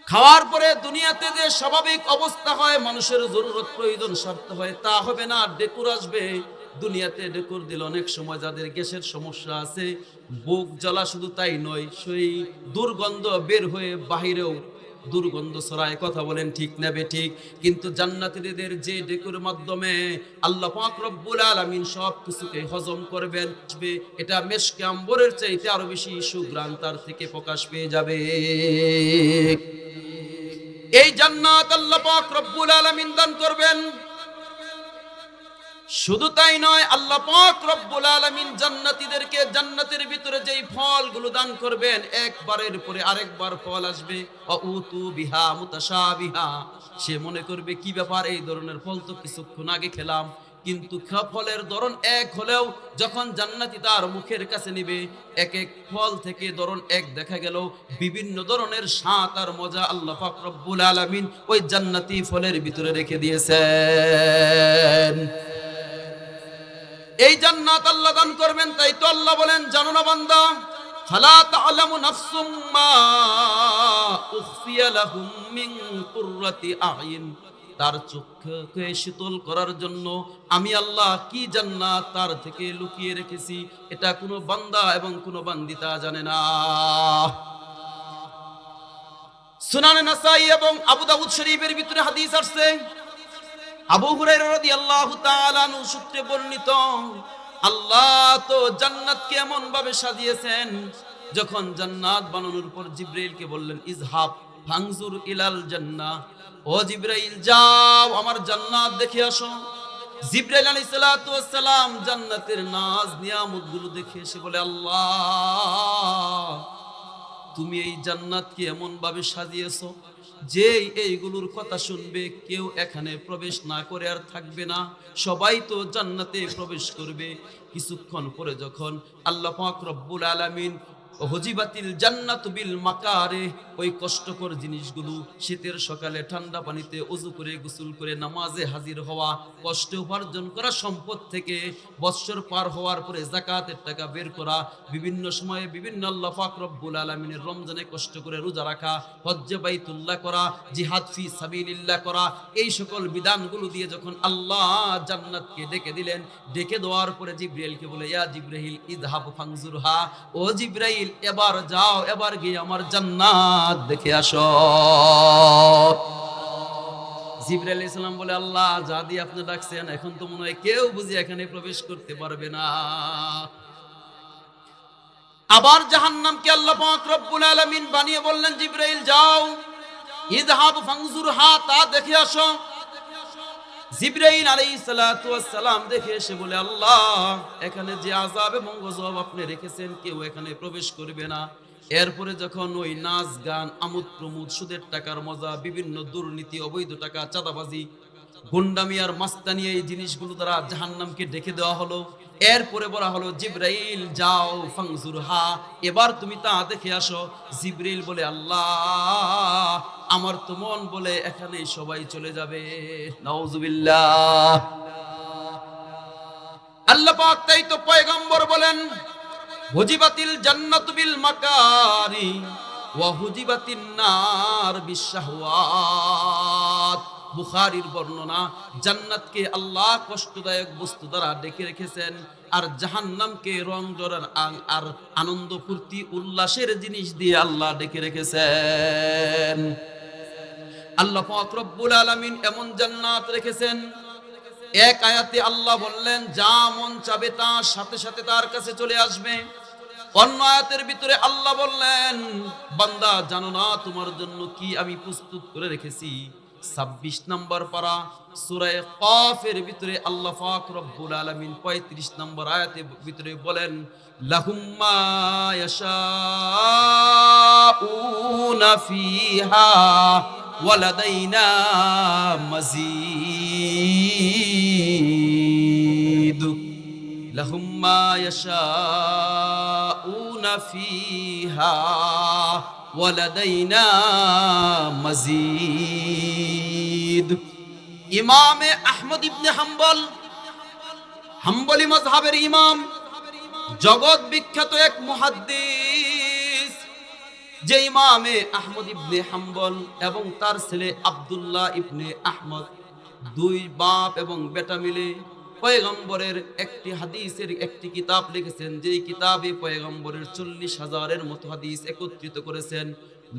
S1: খাওয়ার পরে দুনিয়াতে যে স্বাভাবিক অবস্থা হয়, মানুষের জরুরত প্রয়োজন স্বার্থ হয়, তা হবে না, ডেকুর আসবে। দুনিয়াতে ডেকুর দিলে অনেক সময় যাদের গ্যাসের সমস্যা আছে, বুক জ্বালা, শুধু তাই নয়, সেই দুর্গন্ধ বের হয়ে বাহিরেও দুর্গন্ধ ছড়ায়। কথা বলেন ঠিক না বেঠিক? কিন্তু জান্নাতীদের যে ডেকুর মাধ্যমে আল্লাহ পাক রব্বুল আলামিন সব কিছুকে হজম করবেন, এটা মেশকে আম্বরের চাইতে আরো বেশি সুঘ্রাণ তার থেকে প্রকাশ পেয়ে যাবে। এই জান্নাত আল্লাহ পাক রব্বুল আলামিন দান করবেন। শুধু তাই নয়, আল্লাহ পাক রব্বুল আলামিন জান্নাতীদেরকে জান্নাতের ভিতরে যেই ফলগুলো দান করবেন, একবারের পরে আরেকবার ফল আসবে। ওয়াউতু বিহা মুতাশাবিহা, সে মনে করবে কি ব্যাপার, এই ধরনের ফল তো কিছুক্ষণ আগে খেলাম, কিন্তু ফলের ধরন এক হলেও যখন জান্নাতি তার মুখের কাছে নিবে, এক এক ফল থেকে ধরন এক দেখা গেল, বিভিন্ন ধরনের স্বাদ আর মজা আল্লাহ পাক রব্বুল আলামিন ওই জান্নাতি ফলের ভিতরে রেখে দিয়েছেন। এই জান্নাত আল্লাহ দান করবেন, তাই তো আল্লাহ বলেন, জানো না বান্দা, ফালা তা'লামু নাফসুম মা উখফিয়া লাহুম মিন কুররাতি আ'ইন, তার চোখকে শীতল করার জন্য আমি আল্লাহ কি জান্নাত তার থেকে লুকিয়ে রেখেছি, এটা কোনো বান্দা এবং কোনো বান্দিতা জানে না। সুনানে নাসাই এবং আবু দাউদ শরীফের ভিতরে হাদিস আসছে, আবু হুরায়রা রাদিয়াল্লাহু তাআলা আনহু সূত্রে বর্ণিত, আল্লাহ তো জান্নাতকে এমন ভাবে সাজিয়েছেন, যখন জান্নাত বানানোর পর জিবরাইলকে বললেন, ইজহাব ফানজুর ইলাল জান্নাহ, ও জিবরাইল যাও আমার জান্নাত দেখে আসো। জিবরাইল আলাইহিস সালাতু ওয়াস সালাম জান্নাতের নাজ নিয়ামতগুলো দেখে এসে বলে, আল্লাহ তুমি এই জান্নাতকে এমন ভাবে সাজিয়েছো, যে এইগুলোর কথা শুনবে কেউ এখানে প্রবেশ না করে আর থাকবে না, সবাই তো জান্নাতে প্রবেশ করবে। কিছুক্ষণ পরে যখন আল্লাহ পাক রব্বুল আলামিন হজিবাতিল জান্নাতু বিল মাকারে, ওই কষ্টকর জিনিসগুলো, শীতের সকালে ঠান্ডা পানিতে ওযু করে গোসল করে নামাজে হাজির হওয়া, কষ্ট উপার্জন করা সম্পদ থেকে বৎসর পার হওয়ার পরে যাকাতের টাকা বের করা, বিভিন্ন সময়ে বিভিন্ন আল্লাহ পাক রব্বুল আলামিনের রমজানে কষ্ট করে রোজা রাখা, হজ্জে বাইতুল্লাহ করা, জিহাদ ফি সাবিলিল্লাহ করা, এই সকল বিধানগুলো দিয়ে যখন আল্লাহ জান্নাতকে ডেকে দিলেন, ডেকে দেওয়ার পরে জিবরাইলকে বলে, ইয়া জিবরাইল ইযহাব ফানজুরহা, ও জিবরাইল এবার যাও, এবার গিয়ে আমার জান্নাত দেখে আসো। জিবরাইল আলাইহিস সালাম বলে, আল্লাহ যা দিয়ে আপনি ডাকছেন এখন তো মনে হয় কেউ বুঝি এখানে প্রবেশ করতে পারবে না। আবার জাহান্নামকে আল্লাহ পাক রব্বুল আলামিন বানিয়ে বললেন, জিবরাইল যাও, ইযহাব ফানজুরহা, তা দেখে আসো। জিবরাইল আলাইহিস সালাতু ওয়াস সালাম দেখে এসে বলে, আল্লাহ এখানে যে আযাব এবং গজব আপনি রেখেছেন কেউ এখানে প্রবেশ করবে না। এরপরে যখন ওই নাচ গান, আমোদ প্রমোদ, সুদের টাকার মজা, বিভিন্ন দুর্নীতি, অবৈধ টাকা, চাঁদাবাজি, গুন্ডামি আর মাস্তানি, এই জিনিসগুলো দ্বারা জাহান্নামকে ডেকে দেওয়া হলো। এরপরে বলা হলো, জিবরাইল যাও ফানজুরহা, এবার তুমি তা দেখে আসো। জিবরাইল বলে, আল্লাহ আমার তো মন বলে এখানে সবাই চলে যাবে। নাউজুবিল্লাহ। আল্লাহ পাক তাই তো পয়গম্বর বলেন, হুজিবাতিল জান্নাতু বিল মাকারি ওয়া হুজিবাতিন নার বিশাহওয়াত। বুখারীর বর্ণনা, জান্নাতকে আল্লাহ কষ্টদায়ক বস্তু দ্বারা ডেকে রেখেছেন, আর জাহান্নামকে রং জড়ার আর আনন্দ ফুর্তি উল্লাসের জিনিস দিয়ে আল্লাহ ডেকে রেখেছেন। আল্লাহ পাক রব্বুল আলামিন এমন জান্নাত রেখেছেন, এক আয়াতে আল্লাহ বললেন, যা মন চাবে তা সাথে সাথে তার কাছে চলে আসবে। অন্য আয়াতের ভিতরে আল্লাহ বললেন, বান্দা জানো না তোমার জন্য কি আমি প্রস্তুত করে রেখেছি। 26 নম্বর পারা সূরা কাফের ভিতরে আল্লাহ পাক রব্বুল আলামিন 35 নম্বর আয়াতের ভিতরে বলেন, লাহুম মা ইয়াশাউনা ফিহা ওয়ালাদাইনা মাজিদ। লাহুম মা ইয়াশাউনা ফিহা ওয়ালাদাইনা মাজিদ। ইমামে আহমদ ইবনে হাম্বল, হাম্বলি মাযহাবের ইমাম, জগৎ বিখ্যাত এক মুহাদ্দিস, যে ইমামে আহমদ ইবনে হাম্বল এবং তার ছেলে আব্দুল্লাহ ইবনে আহমদ, দুই বাপ এবং বেটা মিলে পয়গম্বরের একটি হাদিসের একটি কিতাব লিখেছেন, যেই কিতাবে পয়গম্বরের 40,000-এর মতো হাদিস একত্রিত করেছেন।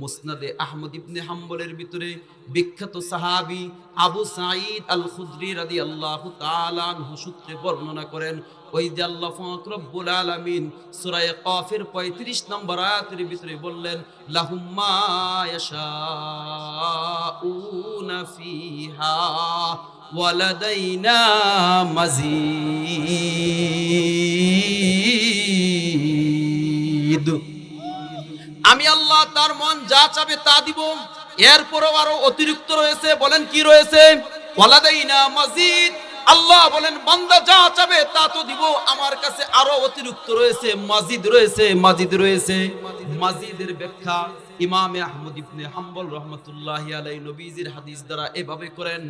S1: মুসনাদে আহমদ ইবনে হাম্বলের ভিতরে বিখ্যাত সাহাবী আবু সাঈদ আল খুদরি রাদিয়াল্লাহু তাআলা আনহু সূত্রে বর্ণনা করেন, ওই যে আল্লাহ পাক রব্বুল আলামিন সূরা কাফের 35 নম্বর আয়াতের ভিতরে বললেন, লাহুম মা ইয়াশাউনা ফিহা ওয়ালাদাইনা মাজিদ। আমি আল্লাহ তার মন যা চাবে তা দিব, এরপরও আরো অতিরিক্ত রয়েছে। বলেন কি রয়েছে? ওয়ালাদাইনা মাজিদ। আল্লাহ বলেন, বান্দা যা চাবে তা তো দিব, আমার কাছে আরো অতিরিক্ত রয়েছে, মাজিদ রয়েছে, মাজিদ রয়েছে। মাজিদের ব্যাখ্যা ইমামে আহমদ ইবনে হাম্বল রাহমাতুল্লাহি আলাইহি নবীজির হাদিস দ্বারা এভাবে করেন।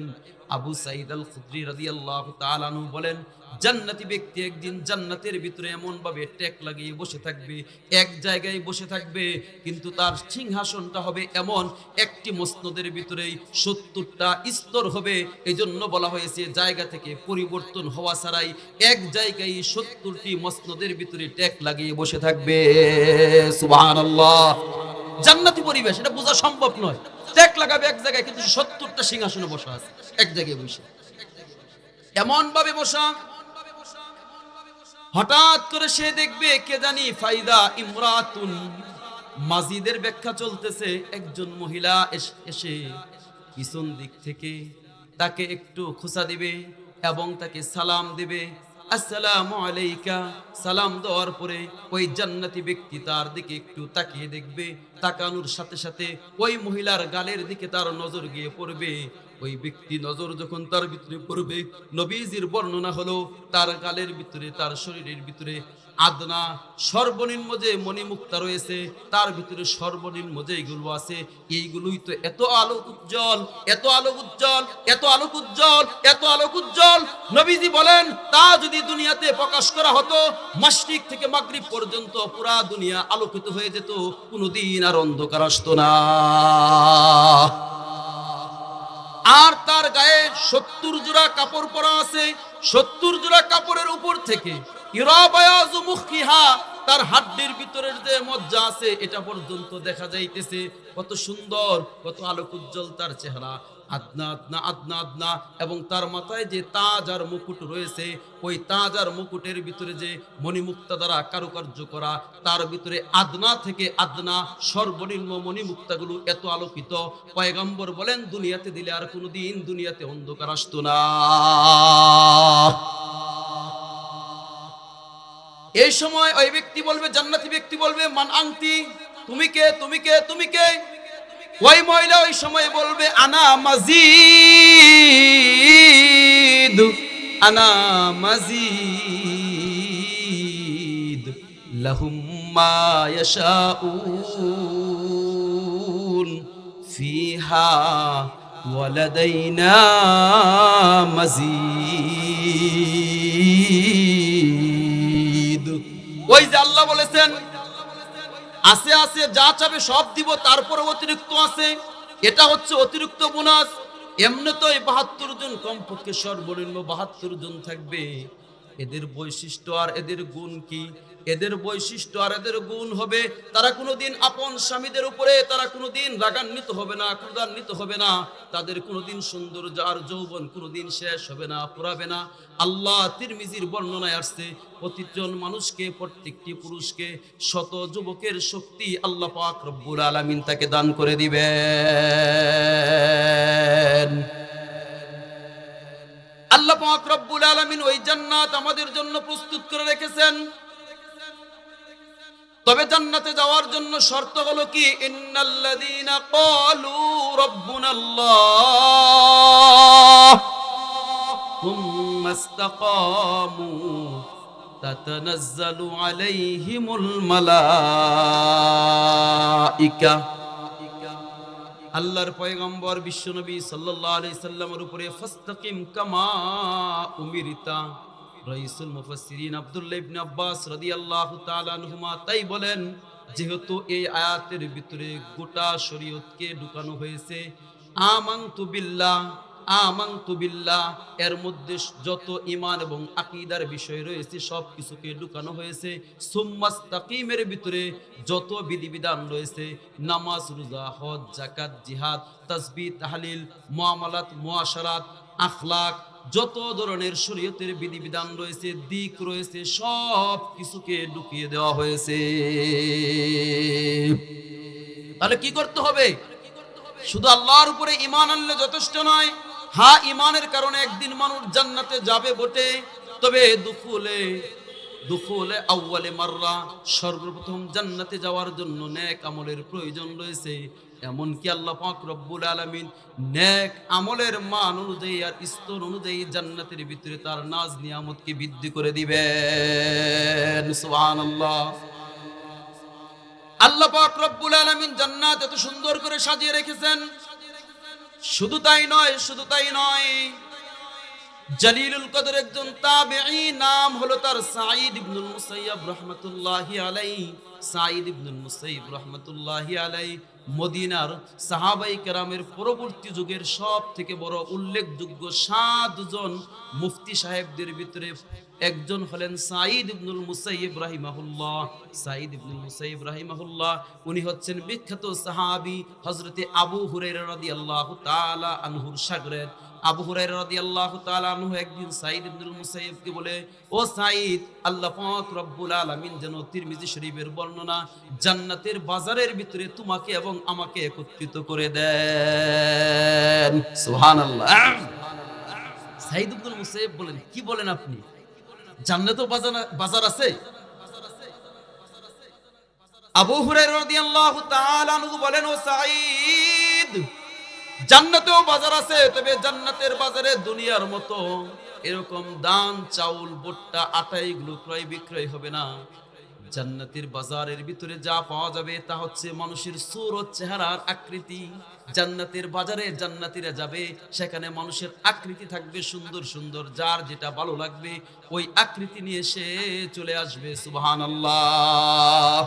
S1: আবু সাঈদ আল খুদরি রাদিয়াল্লাহু তাআলা আনহু বলেন, জান্নাতি ব্যক্তি একদিন জান্নাতের ভিতরে এমন ভাবে টেক লাগিয়ে বসে থাকবে, এক জায়গায় বসে থাকবে, কিন্তু তার সিংহাসনটা হবে এমন, একটি মসনদের ভিতরেই 70টা স্তর হবে। এজন্য বলা হয়েছে জায়গা থেকে পরিবর্তন হওয়া ছাড়াই এক জায়গায় 70টি মসনদের ভিতরে টেক লাগিয়ে বসে থাকবে। সুবহানাল্লাহ। জান্নাতি পরিবেশ, এটা বোঝা সম্ভব নয়। টেক লাগাবে এক জায়গায়, কিন্তু 70টা সিংহাসনে বসা আছে এক জায়গায় বসে, এমন ভাবে বসা। হঠাৎ করে সে দেখবে কে জানি ফাইদা ইমরাতুন, মাজিদের ব্যাখ্যা চলতেছে, একজন মহিলা এসে পিছন দিক থেকে তাকে একটু খোঁচা দিবে এবং তাকে সালাম দিবে। আসসালামু আলাইকা, সালাম দেওয়ার পরে ওই জান্নাতি ব্যক্তি তার দিকে একটু তাকিয়ে দেখবে, তাকানোর সাথে সাথে ওই মহিলার গালের দিকে তার নজর গিয়ে পড়বে। ওই ব্যক্তি নজর যখন তার ভিতরে পড়বে, নবীজির বর্ণনা হলো তার গালের ভিতরে, তার শরীরের ভিতরে আদনা সর্বনিম্ন যে মণিমুক্তা রয়েছে, তার ভিতরে সর্বনিম্ন যেগুলো আছে, এইগুলোই তো এত আলোক উজ্জ্বল, এত আলোক উজ্জ্বল, এত আলোক উজ্জ্বল, এত আলোক উজ্জ্বল। নবীজি বলেন তা যদি দুনিয়াতে প্রকাশ করা হতো, মাশরিক থেকে মাগরিব পর্যন্ত পুরা দুনিয়া আলোকিত হয়ে যেত, কোনোদিন আর অন্ধকার আসতো না। আর তার গায়ে 70 জোড়া কাপড় পরা আছে, 70 জোড়া কাপড়ের উপর থেকে ইরাবায়াজু মুখিহা, তার হাড্ডির ভিতরের যে মজ্জা আছে এটা পর্যন্ত দেখা যাইতেছে। কত সুন্দর, কত আলোক উজ্জ্বল তার চেহারা, আদনা আদনা আদনা আদনা। এবং তার মাথায় যে তাজ আর মুকুট রয়েছে, ওই তাজ আর মুকুটের ভিতরে যে মণিমুক্তা দ্বারা কারুকার্য করা, তার ভিতরে আদনা থেকে আদনা সর্বনিম্ন মণিমুক্তাগুলো এত আলোকিত, পয়গম্বর বলেন দুনিয়াতে দিলে আর কোনোদিন দুনিয়াতে অন্ধকার আসতো না। এই সময় ওই ব্যক্তি বলবে, জান্নাতি ব্যক্তি বলবে, মান আনতি, তুমি কে, তুমি কে, তুমি কে? ওই মহিলা ওই সময় বলবে, আনা মাজিদ, আনা মাজিদ, লাহুম মা ইয়াশাউন ফিহা ওয়ালাদাইনা মাজিদ। ওই যে আল্লাহ বলেছেন আছে আছে যা চাবে সব দিব, তারপরে অতিরিক্ত আছে, এটা হচ্ছে অতিরিক্ত বোনাস। এমনি তো এই 72 জন, কমপক্ষে সর্বনিম্ন 72 জন থাকবে। এদের বৈশিষ্ট্য আর এদের গুণ কি? এদের বৈশিষ্ট্য আর এদের গুণ হবে, তারা কোনোদিন আপন স্বামীদের উপরে তারা কোনোদিন রাগান্বিত হবে না, ক্রোধান্বিত হবে না। তাদের কোনোদিন সৌন্দর্য আর যৌবন কোনোদিন শেষ হবে না, ফুরাবে না। আল্লাহ তিরমিজির বর্ণনায় আসছে, প্রতিজন মানুষকে, প্রত্যেকটি পুরুষকে শত যুবকের শক্তি আল্লাহ পাক রব্বুল আলামিন তাকে দান করে দিবেন। আল্লাহ পাক রব্বুল আলামিন ওই জান্নাত আমাদের জন্য প্রস্তুত করে রেখেছেন। তবে জান্নাতে যাওয়ার জন্য শর্ত হলো কি? ইন্নাল্লাযীনা ক্বালু রাব্বুনাল্লাহ সুম্মা ইসতাকামু তাতানাজ্জালু আলাইহিমুল মালাইকা। আল্লাহর পয়গম্বর বিশ্বনবী সাল্লাল্লাহু আলাইহি সাল্লামের উপরে ফাস্তাকিম কামা উমিরতা, রাইসুল মুফাসসিরিন আব্দুল্লাহ ইবনে আব্বাস রাদিয়াল্লাহু তাআলা আনহুমা তাই বলেন, যেহেতু এই আয়াতের ভিতরে গোটা শরীয়তকে ঢুকানো হয়েছে, আমানতু বিল্লাহ, আমানতু বিল্লাহ, এর মধ্যে যত ঈমান এবং আকীদার বিষয় রয়েছে সব কিছুকে ঢুকানো হয়েছে। সুম্মাস্তাকিমের ভিতরে যত বিধিবিধান রয়েছে, নামাজ, রোজা, হজ, যাকাত, জিহাদ, তাসবিহ, তাহলিল, মুআমালাত, মুআশারাত, আখলাক, যত ধরনের শরীয়তের বিধিবিধান রয়েছে, দিক রয়েছে, সব কিছুকে ঢুকিয়ে দেওয়া হয়েছে। তাহলে কি করতে হবে? শুধু আল্লাহর উপরে ঈমান আনলে যথেষ্ট নয়। হ্যাঁ, ঈমানের কারণে একদিন মানুষ জান্নাতে যাবে বটে, তবে দুখুলে আউয়ালে মাররা, সর্বপ্রথম জান্নাতে যাওয়ার জন্য নেক আমলের প্রয়োজন রয়েছে। এমনকি আল্লাহ পাক রব্বুল আলামিন নেক আমলের মান অনুযায়ী আর স্তর অনুযায়ী জান্নাতের ভিতরে তার নাজ নিয়ামতকে বৃদ্ধি করে দিবেন। সুবহানাল্লাহ। আল্লাহ পাক রব্বুল আলামিন জান্নাত এত সুন্দর করে সাজিয়ে রেখেছেন। শুধু তাই নয়, শুধু তাই নয়, জালিলুল কদর একজন তাবেঈ, নাম হলো তার সাঈদ ইবনুল মুসাইয়্যিব রাহমাতুল্লাহি আলাইহি। সাঈদ ইবনুল মুসাইয়্যিব রাহমাতুল্লাহি আলাইহি মদিনার সাহাবায়ে কেরামের পরবর্তী যুগের সব থেকে বড় উল্লেখযোগ্য 7 জন মুফতি সাহেবদের ভিতরে একজন হলেন সাঈদ ইবনুল মুসাইয়্যিব রাহিমাহুল্লাহ। সাঈদ ইবনুল মুসাইয়্যিব রাহিমাহুল্লাহ উনি হচ্ছেন বিখ্যাত সাহাবী হযরতে আবু হুরায়রা রাদিয়াল্লাহু তাআলা আনহুর শাগরেদ। আবু হুরায়রা রাদিয়াল্লাহু তাআলা আনহু একদিন সাঈদ ইবনুল মুসাইয়্যিবকে বলে, ও সাঈদ, আল্লাহ পাক রব্বুল আলামিন যেন তিরমিজি শরীফের বর্ণনা জান্নাতের বাজারের ভিতরে তোমাকে এবং আমাকে একত্রিত করে দেন। সুবহানাল্লাহ। সাঈদ ইবনুল মুসাইয়্যিব বলেন, কি বলেন আপনি? জান্নাতেও বাজার আছে। আবু হুরায়রা রাদিয়াল্লাহু তাআলা আনহু বলেন, ও সাঈদ, জান্নাতেও বাজার আছে, তবে জান্নাতের বাজারে দুনিয়ার মতো এরকম ধান, চাউল, ভুট্টা, আটা এগুলো ক্রয় বিক্রয় হবে না। জান্নাতের বাজারের ভিতরে যা পাওয়া যাবে তা হচ্ছে মানুষের সুরত, চেহারার আকৃতি। জান্নাতের বাজারে জান্নাতীরা যাবে, সেখানে মানুষের আকৃতি থাকবে সুন্দর সুন্দর, যার যেটা ভালো লাগবে ওই আকৃতি নিয়ে সে চলে আসবে। সুবহানাল্লাহ।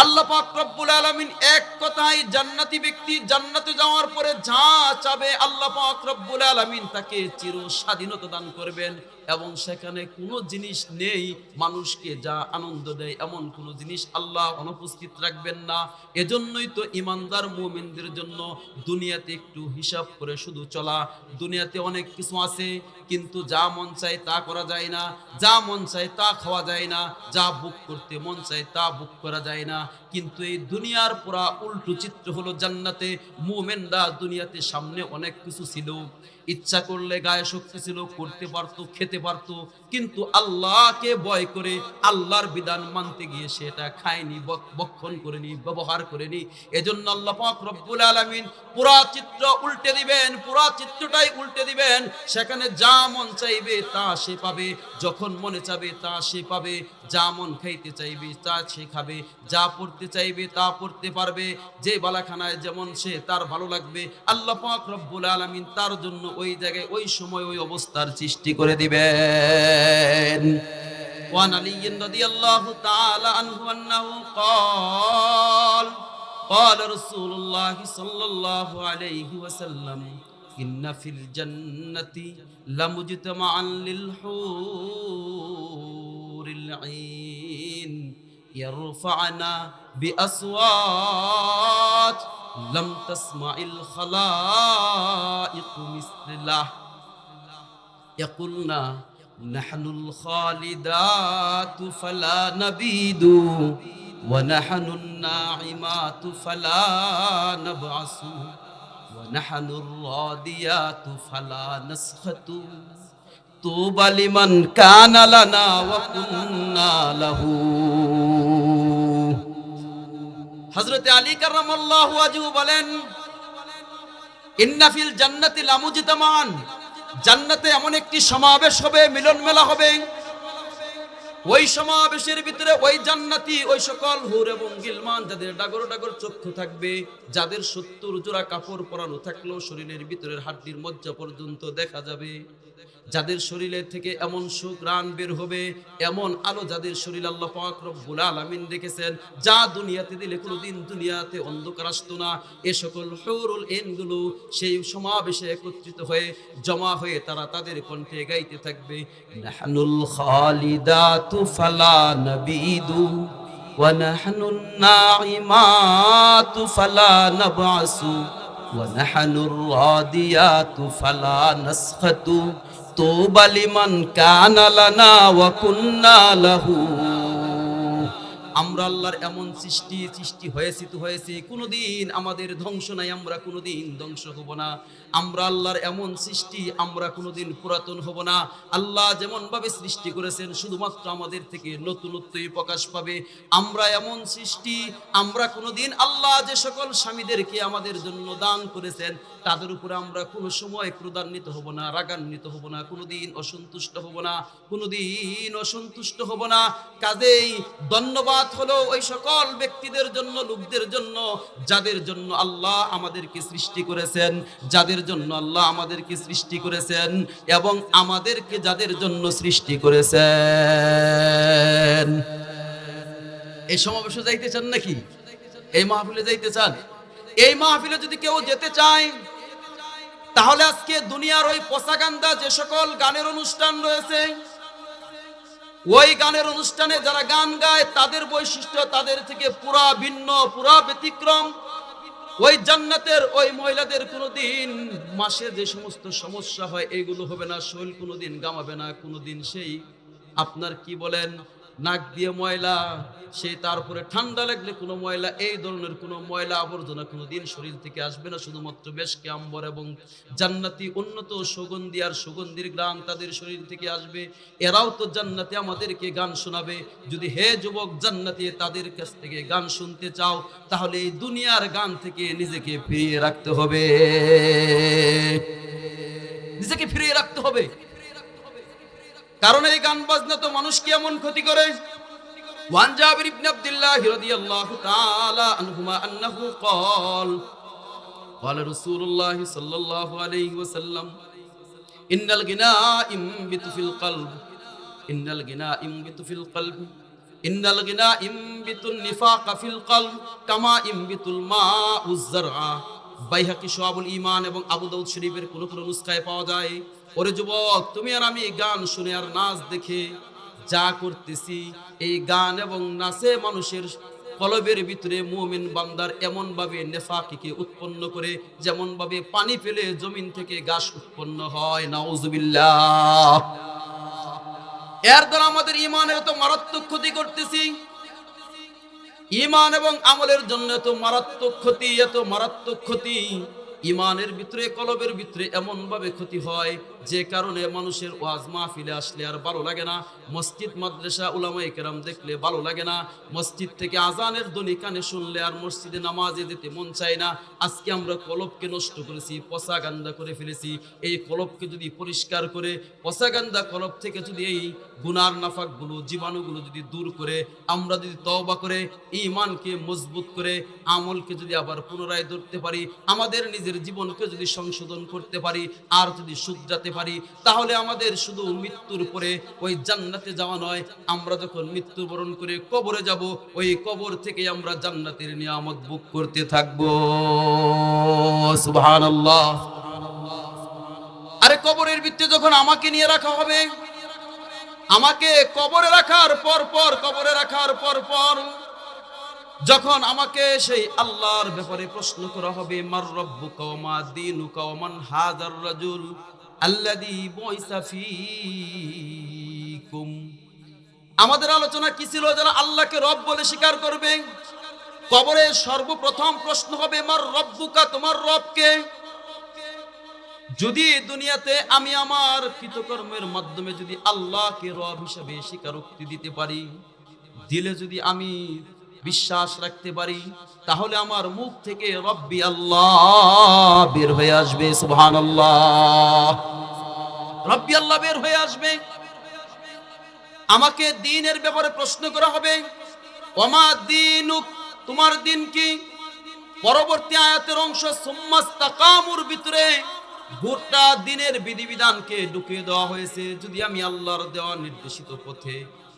S1: আল্লাহ পাক রব্বুল আলামিন এক কথায় জান্নাতি ব্যক্তি জান্নাতে যাওয়ার পরে যা চাবে আল্লাহ পাক রব্বুল আলামিন তাকে চির স্বাধীনতা দান করবেন, এবং সেখানে কোনো জিনিস নেই মানুষকে যা আনন্দ দেয় এমন কোনো জিনিস আল্লাহ অনুপস্থিত রাখবেন না। এজন্যই তো ইমানদার মুমিনদের জন্য দুনিয়াতে একটু হিসাব করে শুধু চলা। দুনিয়াতে অনেক কিছু আছে, কিন্তু যা মন চায় তা করা যায় না, যা মন চায় তা খাওয়া যায় না, যা বুক করতে মন চায় তা বুক করা যায় না। কিন্তু এই দুনিয়ার পুরা উল্টো চিত্র হলো জান্নাতে। মুমিনরা দুনিয়াতে সামনে অনেক কিছু ছিল, ইচ্ছা করলে গায়ে শক্তি ছিল, করতে পারতো, খেতে পারতো, কিন্তু আল্লাহকে ভয় করে আল্লাহর বিধান মানতে গিয়ে সেটা খায়নি, বক্ষণ করেনি, ব্যবহার করেনি। এজন্য আল্লাহ পাক রব্বুল আলামিন পুরা চিত্র উল্টে দিবেন, পুরা চিত্রটাই উল্টে দিবেন। সেখানে যা মন চাইবে তা সে পাবে, যখন মনে চাবে তা সে পাবে, যা মন খাইতে চাইবে তা সে খাবে, যা পড়তে চাইবে তা পড়তে পারবে, যে বালাখানায় যেমন সে তার ভালো লাগবে আল্লাহ পাক রব্বুল আলামিন তার জন্য ওই জায়গায় ওই সময় ওই অবস্থার সৃষ্টি করে দিবেন। ওয়ান আলী রাদিয়াল্লাহু তাআলা আনহু আন্নাহু ক্বাল ক্বাল রাসূলুল্লাহ সাল্লাল্লাহু আলাইহি ওয়াসাল্লাম ইন্না ফিল জান্নাতি লামুজতামাআন লিল হুরিল আইন ইয়ারফা'না বিআসওয়াত لم تسمع الخلائق مثله يقولنا نحن الخالدات فلا نبيد ونحن الناعمات فلا نبعث ونحن الراضيات فلا نسخط طوبى لمن كان لنا وكنا له। হযরতে আলী কাররামাল্লাহু ওয়াজহু বলেন, ইন্না ফিল জান্নাতি লামুজতামান, জান্নাতে এমন একটি সমাবেশ হবে, মিলন মেলা হবে। ওই সমাবেশের ভিতরে ওই জান্নাতি, ওই সকল হুর এবং গিলমান যাদের ডাগর ডাগর চক্ষু থাকবে, যাদের 70 জোড়া কাপড় পরানো থাকলেও শরীরের ভিতরের হাড়টির মজ্জা পর্যন্ত দেখা যাবে, যাদের শরীরের থেকে এমন সুঘ্রাণ বের হবে, এমন আলো যাদের শরীর আল্লাহ পাক রব্বুল আলামিন রেখেছেন, যা দুনিয়াতে দিলে কোনোদিন দুনিয়াতে অন্ধকার আসতো না। এ সকল হুরুল আইনগুলো সেই সমাবেশে একত্রিত হয়ে জমা হয়ে তারা তাদের কণ্ঠে গাইতে থাকবে, নাহনুল খালিদাতু ফালা নাবিদু ওয়া নাহনুন নাইমাতু ফালা নাবআসু ওয়া নাহনুর রাদিয়াতু ফালা নাসখাতু তুবা লিমান কানা লানা ওয়া কুন্না লাহু। আমরা আল্লাহর এমন সৃষ্টি হয়েছি তো হয়েছি, কোনোদিন আমাদের ধ্বংস নাই, আমরা কোনোদিন ধ্বংস হব না। আমরা আল্লাহর এমন সৃষ্টি, আমরা কোনোদিন পুরাতন হব না। আল্লাহ যেমন ভাবে সৃষ্টি করেছেন শুধুমাত্র আমাদের থেকে নতুনত্বই প্রকাশ পাবে। আমরা এমন সৃষ্টি, আমরা কোনোদিন আল্লাহ যে সকল স্বামীদেরকে আমাদের জন্য দান করেছেন তাদের উপরে আমরা কোনো সময় ক্রোধান্বিত হব না, রাগান্বিত হব না, কোনোদিন অসন্তুষ্ট হব না, কোনোদিন অসন্তুষ্ট হব না। কাজেই ধন্যবাদ হলো ওই সকল ব্যক্তিদের জন্য, লোকদের জন্য যাদের জন্য আল্লাহ আমাদেরকে সৃষ্টি করেছেন, যাদের জন্য আল্লাহ আমাদেরকে সৃষ্টি করেছেন, এবং আমাদেরকে যাদের জন্য সৃষ্টি করেছেন। এই সমাবেশে যাইতে চান নাকি? এই মাহফিলে যাইতে চান? এই মাহফিলে যদি কেউ যেতে চায় তাহলে আজকে দুনিয়ার ওই পসাগান্দা যে সকল গানের অনুষ্ঠান রয়েছে, ওই গানের অনুষ্ঠানে যারা গান গায় তাদের বৈশিষ্ট্য তাদের থেকে পুরা ভিন্ন, পুরা ব্যতিক্রম। ওই জান্নাতের ওই মহিলাদের কোনোদিন মাসে যে সমস্ত সমস্যা হয় এগুলো হবে না, শরীর কোনোদিন গামাবে না, কোনোদিন সেই আপনার কি বলেন নাক দিয়ে ময়লা, সে তারপরে ঠান্ডা লাগলে কোনো ময়লা, এই ধরনের কোনো ময়লা আবর্জনা কোনোদিন শরীর থেকে আসবে না। শুধুমাত্র বেশকে আম্বর এবং জান্নাতি উন্নত সুগন্ধি আর সুগন্ধির গ্রাম তাদের শরীর থেকে আসবে। এরাও তো জান্নাতে আমাদেরকে গান শোনাবে। যদি হে যুবক জান্নাতি তাদের কাছ থেকে গান শুনতে চাও, তাহলে এই দুনিয়ার গান থেকে নিজেকে ফিরিয়ে রাখতে হবে, নিজেকে ফিরিয়ে রাখতে হবে। কারণ এই গান বাজনা তো মানুষকে এমন ক্ষতি করে। ওয়ান জাবির ইবনে আব্দুল্লাহ রাদিয়াল্লাহু তাআলা আনহুমা আন্নাহু ক্বাল ক্বালা রাসূলুল্লাহ সাল্লাল্লাহু আলাইহি ওয়াসাল্লাম ইন্নাল গিনা ইমবিতু ফিল কলব, ইন্নাল গিনা ইমবিতু ফিল কলব, ইন্নাল গিনা ইমবিতুন নিফাকা ফিল কলব কামা ইমবিতুল মাউজ যারআ। বাইহাকি শুআবুল ঈমান এবং আবু দাউদ শরীফের কোন কোন নুসখায় পাওয়া যায়, ওরে যুবক, তুমি আর আমি গান শুনে আর নাচ দেখে যা করতেছি, এই গান এবং নাচে মানুষের কলবের ভিতরে মুমিন বান্দার এমন ভাবে নেফাকিকে উৎপন্ন করে, যেমন ভাবে পানি ফেলে জমিন থেকে ঘাস উৎপন্ন হয়। নাউজুবিল্লাহ। এর দ্বারা আমাদের ঈমানের তো মারাত্মক ক্ষতি করতেছি। ঈমান এবং আমলের জন্য এত মারাত্মক ক্ষতি, এত মারাত্মক ক্ষতি। ঈমানের ভিতরে কলবের ভিতরে এমন ভাবে ক্ষতি হয়, যে কারণে মানুষের ওয়াজ মাহফিলে আসলে আর ভালো লাগে না, মসজিদ মাদ্রাসা উলামায়ে কেরাম দেখলে ভালো লাগে না, মসজিদ থেকে আজানের ধ্বনি কানে শুনলে আর মসজিদে নামাজে যেতে মন চায় না। আজকে আমরা কলবকে নষ্ট করেছি, পচা গান্দা করে ফেলেছি। এই কলবকে যদি পরিষ্কার করে, পচা গান্দা কলব থেকে যদি এই গুনার নাফাকগুলো, জীবাণুগুলো যদি দূর করে, আমরা যদি তওবা করে ঈমানকে মজবুত করে আমলকে যদি আবার পুনরায় ধরতে পারি, আমাদের নিজের জীবনকে যদি সংশোধন করতে পারি আর যদি শুধরাতে পারি, তাহলে আমাদের শুধু মৃত্যুর পরে ওই জান্নাতে যাওয়া নয়, আমরা যখন মৃত্যুবরণ করে কবরে যাব, ওই কবর থেকে আমরা জান্নাতের নিয়ামত ভোগ করতে থাকবো। সুবহানাল্লাহ। আরে কবরের ভিতরে যখন আমাকে নিয়ে রাখা হবে, আমাকে কবরে রাখার পর যখন আমাকে সেই আল্লাহর ব্যাপারে প্রশ্ন করা হবে, মার রব্বুকা ওয়া মা দীনুকা ওয়া মান হাযার রাজুল আল্লাযী বুইসা ফীকুম। আমাদের আলোচনা কি ছিল? যারা আল্লাহকে রব বলে স্বীকার করবে, কবরে সর্বপ্রথম প্রশ্ন হবে, মার রব্বুকা, তোমার রব কে? যদি দুনিয়াতে আমি আমার কৃতকর্মের মাধ্যমে যদি আল্লাহকে রব হিসেবে স্বীকারোক্তি দিতে পারি, দিলে যদি আমি বিশ্বাস রাখতে পারি, তাহলে আমার মুখ থেকে রব্বি আল্লাহ বের হয়ে আসবে। সুবহানাল্লাহ। রব্বি আল্লাহ বের হয়ে আসবে। আমাকে দ্বীনের ব্যাপারে প্রশ্ন করা হবে, ওমা দীনুক, তোমার দ্বীন কি? পরবর্তী আয়াতের অংশ সুম্মাস্তাকামুর ভিতরে গোটা দ্বীনের বিধিবিধানকে ঢুকিয়ে দেওয়া হয়েছে। যদি আমি আল্লাহর দেওয়া নির্দেশিত পথে,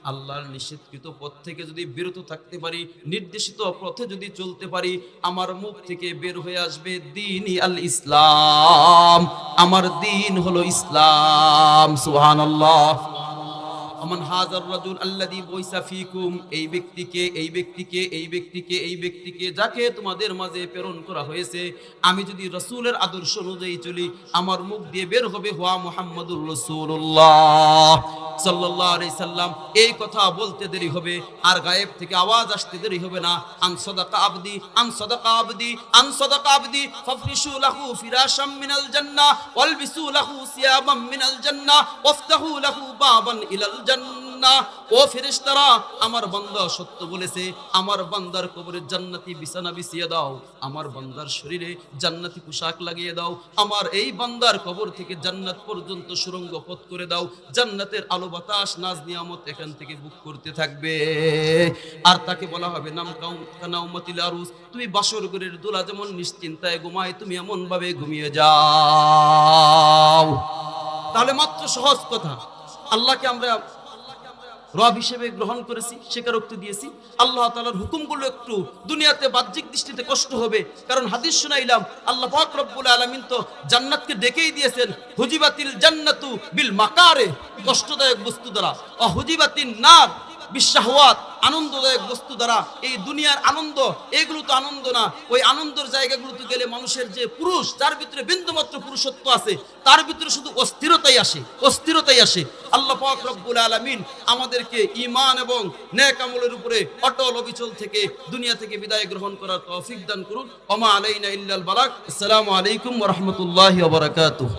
S1: আল্লাহর নিষেধকৃত পথ থেকে যদি বিরত থাকতে পারি, নির্দেশিত পথে যদি চলতে পারি, আমার মুখ থেকে বের হয়ে আসবে দ্বীনি আল ইসলাম, আমার দ্বীন হলো ইসলাম। সুবহানাল্লাহ। আমান হাযার রাজুল আল্লাযী বুইসা ফীকুম, এই ব্যক্তিকে যাকে তোমাদের মাঝে প্রেরণ করা হয়েছে, আমি যদি রাসূলের আদর্শ অনুযায়ী চলি, আমার মুখ দিয়ে বের হবে হুয়া মুহাম্মাদুর রাসূলুল্লাহ সাল্লাল্লাহু আলাইহি সাল্লাম। এই কথা বলতে দেরি হবে, আর গায়েব থেকে আওয়াজ আসতে দেরি হবে না। আন সাদাকা আবদি, আন সাদাকা আবদি, আন সাদাকা আবদি ফাফরিশু লাহু ফিরাশাম মিনাল জান্নাহ ওয়ালবিসু লাহু সিয়াবাম মিনাল জান্নাহ ওয়াফতাহু লাহু বাবান ইলাল জান্নাহ। ও ফেরেশতারা, আমার বান্দা সত্য বলেছে, আমার বান্দার কবরে জান্নাতি বিছানা বিছিয়ে দাও, আমার বান্দার শরীরে জান্নাতি পোশাক লাগিয়ে দাও, আমার এই বান্দার কবর থেকে জান্নাত পর্যন্ত সুড়ঙ্গ পথ করে দাও, জান্নাতের আলো বাতাস নাজ নিয়ামত এখান থেকে বুক করতে থাকবে। আর তাকে বলা হবে, নাম কানাউমাতিল আরুস, তুমি বাসর ঘরের দোলা যেমন নিশ্চিন্তায় ঘুমায়, তুমি এমন ভাবে ঘুমিয়ে যাও। তাহলে মাত্র সহজ কথা, আল্লাহকে আমরা রব হিসেবে গ্রহণ করেছি, স্বীকারোক্তি দিয়েছি। আল্লাহ তাআলার হুকুমগুলো একটু দুনিয়াতে বাহ্যিক দৃষ্টিতে কষ্ট হবে, কারণ হাদিস শুনাইলাম, আল্লাহ পাক রব্বুল আলামিন তো জান্নাতকে ডেকেই দিয়েছেন, হুজিবাতিল জান্নাতু বিল মাকারে, কষ্টদায়ক বস্তু দ্বারা, ও হুজিবাতিন নার বিশাহওয়াত, আনন্দদায়ক বস্তু দ্বারা। এই দুনিয়ার আনন্দ, এগুলো তো আনন্দ না। ওই আনন্দের জায়গাগুলোতে গেলে মানুষের যে পুরুষ, যার ভিতরে বিন্দুমাত্র পুরুষত্ব আছে, তার ভিতরে শুধু অস্থিরতাই আসে। আল্লাহ পাক রব্বুল আলামিন আমাদেরকে ঈমান এবং নেক আমলের উপরে অটল অবিচল থেকে দুনিয়া থেকে বিদায় গ্রহণ করার তৌফিক দান করুন। ওমা আলাইনা ইল্লাল বালাগ। আসসালামু আলাইকুম ওয়া রাহমাতুল্লাহি ওয়া বারাকাতুহু।